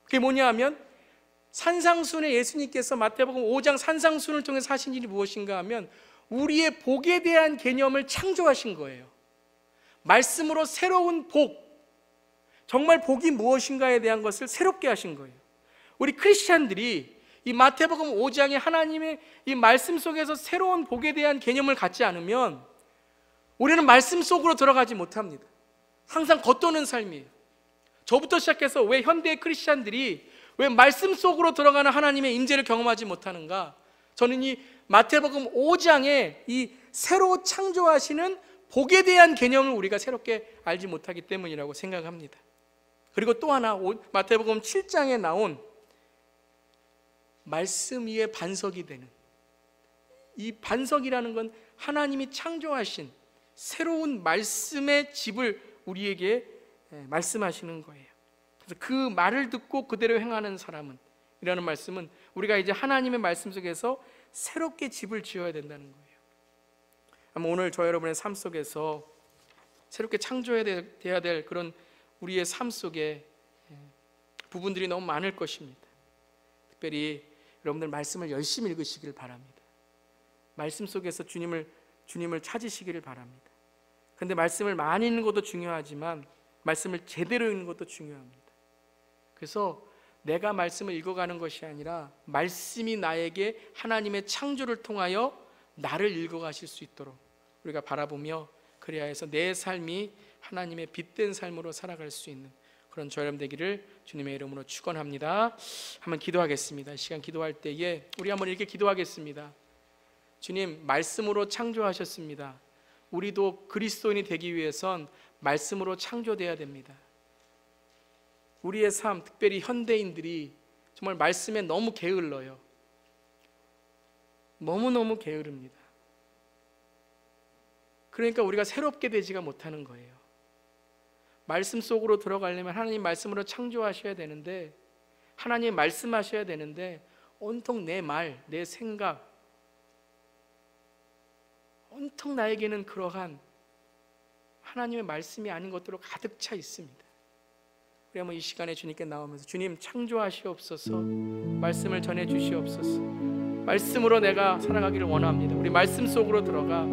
그게 뭐냐 하면, 산상순의 예수님께서 마태복음 5장 산상순을 통해서 하신 일이 무엇인가 하면 우리의 복에 대한 개념을 창조하신 거예요. 말씀으로 새로운 복, 정말 복이 무엇인가에 대한 것을 새롭게 하신 거예요. 우리 크리스찬들이 이 마태복음 5장의 하나님의 이 말씀 속에서 새로운 복에 대한 개념을 갖지 않으면 우리는 말씀 속으로 들어가지 못합니다. 항상 겉도는 삶이에요. 저부터 시작해서 왜 현대의 크리스찬들이 왜 말씀 속으로 들어가는 하나님의 임재를 경험하지 못하는가? 저는 이 마태복음 5장에 이 새로 창조하시는 복에 대한 개념을 우리가 새롭게 알지 못하기 때문이라고 생각합니다. 그리고 또 하나, 마태복음 7장에 나온 말씀 위에 반석이 되는, 이 반석이라는 건 하나님이 창조하신 새로운 말씀의 집을 우리에게 말씀하시는 거예요. 그래서 그 말을 듣고 그대로 행하는 사람은, 이라는 말씀은 우리가 이제 하나님의 말씀 속에서 새롭게 집을 지어야 된다는 거예요. 아마 오늘 저 여러분의 삶 속에서 새롭게 창조해야 될 그런 우리의 삶 속에 부분들이 너무 많을 것입니다. 특별히 여러분들 말씀을 열심히 읽으시길 바랍니다. 말씀 속에서 주님을 찾으시기를 바랍니다. 그런데 말씀을 많이 읽는 것도 중요하지만 말씀을 제대로 읽는 것도 중요합니다. 그래서 내가 말씀을 읽어가는 것이 아니라 말씀이 나에게 하나님의 창조를 통하여 나를 읽어가실 수 있도록 우리가 바라보며, 그래야 해서 내 삶이 하나님의 빛된 삶으로 살아갈 수 있는 그런 저 여러분 되기를 주님의 이름으로 축원합니다. 한번 기도하겠습니다. 이 시간 기도할 때에 우리 한번 이렇게 기도하겠습니다. 주님, 말씀으로 창조하셨습니다. 우리도 그리스도인이 되기 위해선 말씀으로 창조돼야 됩니다. 우리의 삶, 특별히 현대인들이 정말 말씀에 너무 게을러요. 너무너무 게으릅니다. 그러니까 우리가 새롭게 되지가 못하는 거예요. 말씀 속으로 들어가려면 하나님 말씀으로 창조하셔야 되는데, 하나님 말씀하셔야 되는데 온통 내 말, 내 생각, 온통 나에게는 그러한 하나님의 말씀이 아닌 것들로 가득 차 있습니다. 우리 한번 이 시간에 주님께 나오면서, 주님 창조하시옵소서, 말씀을 전해 주시옵소서, 말씀으로 내가 살아가기를 원합니다. 우리 말씀 속으로 들어가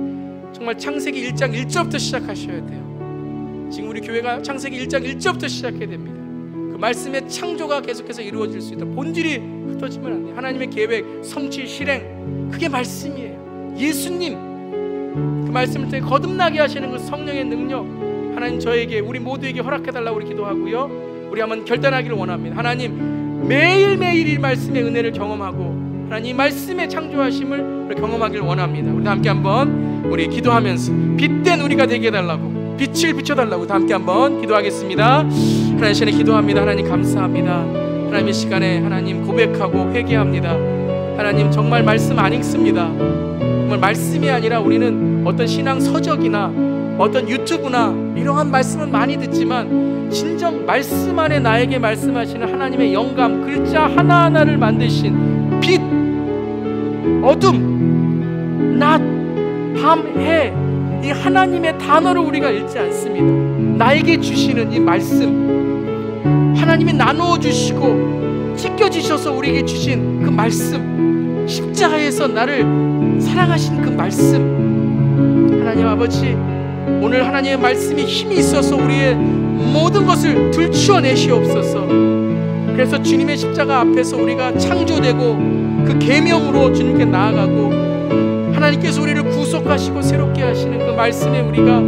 정말 창세기 1장 1절부터 시작하셔야 돼요. 지금 우리 교회가 창세기 1장 1절부터 시작해야 됩니다. 그 말씀의 창조가 계속해서 이루어질 수 있도록 본질이 흩어지면 안 돼요. 하나님의 계획, 성취, 실행, 그게 말씀이에요. 예수님, 그 말씀을 통해 거듭나게 하시는 그 성령의 능력, 하나님 저에게, 우리 모두에게 허락해달라고 우리 기도하고요, 우리 한번 결단하기를 원합니다. 하나님, 매일매일 이 말씀의 은혜를 경험하고 하나님 말씀의 창조하심을 우리 경험하기를 원합니다. 우리 다 함께 한번 우리 기도하면서 빛된 우리가 되게 해달라고, 빛을 비춰달라고 다 함께 한번 기도하겠습니다. 하나님 시간에 기도합니다. 하나님 감사합니다. 하나님 이 시간에 하나님 고백하고 회개합니다. 하나님 정말 말씀 안 읽습니다. 정말 말씀이 아니라 우리는 어떤 신앙 서적이나 어떤 유튜브나 이러한 말씀은 많이 듣지만 진정 말씀 안에 나에게 말씀하시는 하나님의 영감, 글자 하나하나를 만드신 빛, 어둠, 낮, 밤, 해, 이 하나님의 단어를 우리가 읽지 않습니다. 나에게 주시는 이 말씀, 하나님이 나누어 주시고 찢겨지셔서 우리에게 주신 그 말씀, 십자가에서 나를 사랑하신 그 말씀, 하나님 아버지, 오늘 하나님의 말씀이 힘이 있어서 우리의 모든 것을 들추어내시옵소서. 그래서 주님의 십자가 앞에서 우리가 창조되고 그 계명으로 주님께 나아가고 하나님께서 우리를 구속하시고 새롭게 하시는 그 말씀에 우리가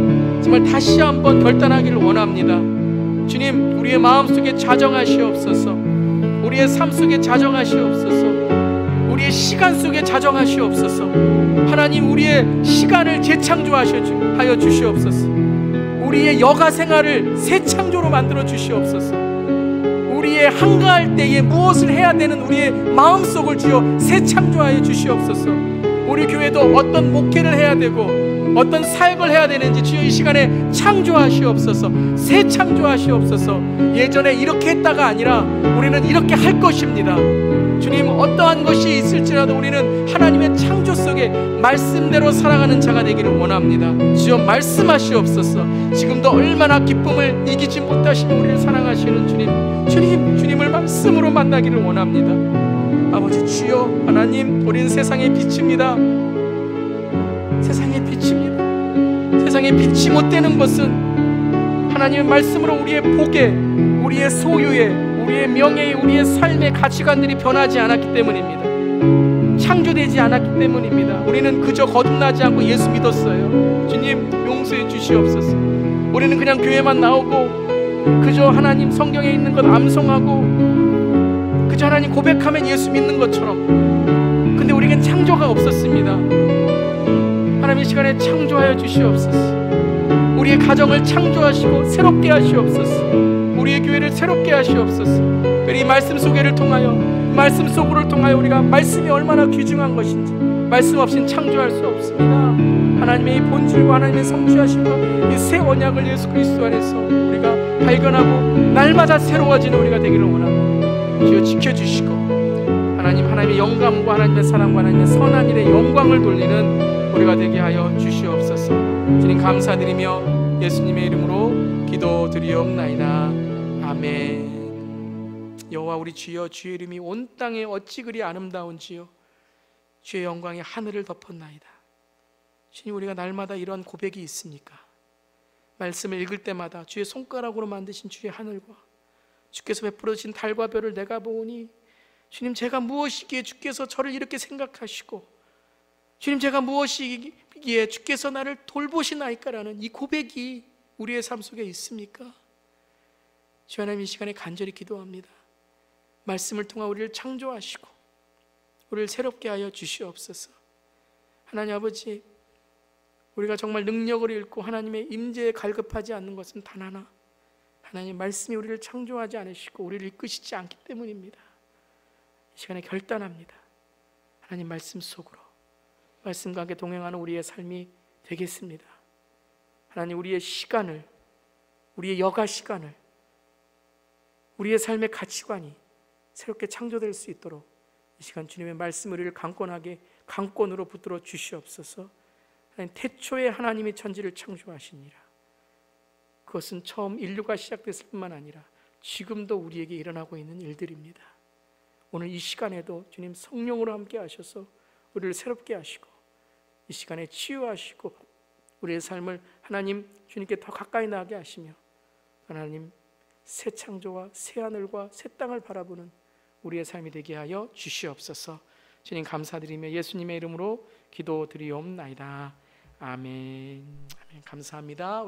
정말 다시 한번 결단하기를 원합니다. 주님, 우리의 마음속에 자정하시옵소서. 우리의 삶 속에 자정하시옵소서. 우리의 시간 속에 자정하시옵소서. 하나님, 우리의 시간을 재창조하여 주시옵소서. 우리의 여가 생활을 새 창조로 만들어 주시옵소서. 우리의 한가할 때에 무엇을 해야 되는 우리의 마음속을 주여 새 창조하여 주시옵소서. 우리 교회도 어떤 목회를 해야 되고 어떤 사역을 해야 되는지 주여 이 시간에 창조하시옵소서. 새 창조하시옵소서. 예전에 이렇게 했다가 아니라 우리는 이렇게 할 것입니다. 주님, 어떠한 것이 있을지라도 우리는 하나님의 창조 속에 말씀대로 살아가는 자가 되기를 원합니다. 주여 말씀하시옵소서. 지금도 얼마나 기쁨을 이기지 못하시는 우리를 사랑하시는 주님을 말씀으로 만나기를 원합니다. 아버지 주여, 하나님, 우리는 세상의 빛입니다. 세상의 빛입니다. 세상에 빛이 못 되는 것은 하나님의 말씀으로 우리의 복에, 우리의 소유에, 우리의 명예에, 우리의 삶의 가치관들이 변하지 않았기 때문입니다. 창조되지 않았기 때문입니다. 우리는 그저 거듭나지 않고 예수 믿었어요. 주님, 용서해 주시옵소서. 우리는 그냥 교회만 나오고 그저 하나님 성경에 있는 것 암송하고 그저 하나님 고백하면 예수 믿는 것처럼, 근데 우리에겐 창조가 없었습니다. 하나님, 이 시간에 창조하여 주시옵소서. 우리의 가정을 창조하시고 새롭게 하시옵소서. 우리의 교회를 새롭게 하시옵소서. 이 말씀 소개를 통하여, 말씀 속으로 통하여 우리가 말씀이 얼마나 귀중한 것인지, 말씀 없이는 창조할 수 없습니다. 하나님의 이 본질과 하나님의 성취하심과 이 새 언약을 예수 그리스도 안에서 우리가 발견하고 날마다 새로워지는 우리가 되기를 원합니다. 주여 지켜주시고 하나님의 영감과 하나님의 사랑과 하나님의 선한 일의 영광을 돌리는 우리가 되게 하여 주시옵소서. 주님 감사드리며 예수님의 이름으로 기도드리옵나이다. 아멘. 여호와 우리 주여, 주의 이름이 온 땅에 어찌 그리 아름다운지요. 주의 영광이 하늘을 덮었나이다. 주님, 우리가 날마다 이러한 고백이 있습니까? 말씀을 읽을 때마다 주의 손가락으로 만드신 주의 하늘과 주께서 베풀어 주신 달과 별을 내가 보오니, 주님, 제가 무엇이기에 주께서 저를 이렇게 생각하시고, 주님, 제가 무엇이기에 주께서 나를 돌보시나이까라는 이 고백이 우리의 삶 속에 있습니까? 주 하나님, 이 시간에 간절히 기도합니다. 말씀을 통해 우리를 창조하시고 우리를 새롭게 하여 주시옵소서. 하나님 아버지, 우리가 정말 능력을 잃고 하나님의 임재에 갈급하지 않는 것은 단 하나, 하나님 말씀이 우리를 창조하지 않으시고 우리를 이끄시지 않기 때문입니다. 이 시간에 결단합니다. 하나님 말씀 속으로, 말씀과 함께 동행하는 우리의 삶이 되겠습니다. 하나님, 우리의 시간을, 우리의 여가 시간을, 우리의 삶의 가치관이 새롭게 창조될 수 있도록 이 시간 주님의 말씀 우리를 강권으로 붙들어 주시옵소서. 하나님, 태초에 하나님이 천지를 창조하시니라. 그것은 처음 인류가 시작됐을 뿐만 아니라 지금도 우리에게 일어나고 있는 일들입니다. 오늘 이 시간에도 주님 성령으로 함께 하셔서 우리를 새롭게 하시고 이 시간에 치유하시고 우리의 삶을 하나님 주님께 더 가까이 나게 하시며, 하나님 새 창조와 새 하늘과 새 땅을 바라보는 우리의 삶이 되게 하여 주시옵소서. 주님 감사드리며 예수님의 이름으로 기도드리옵나이다. 아멘. 아멘. 감사합니다.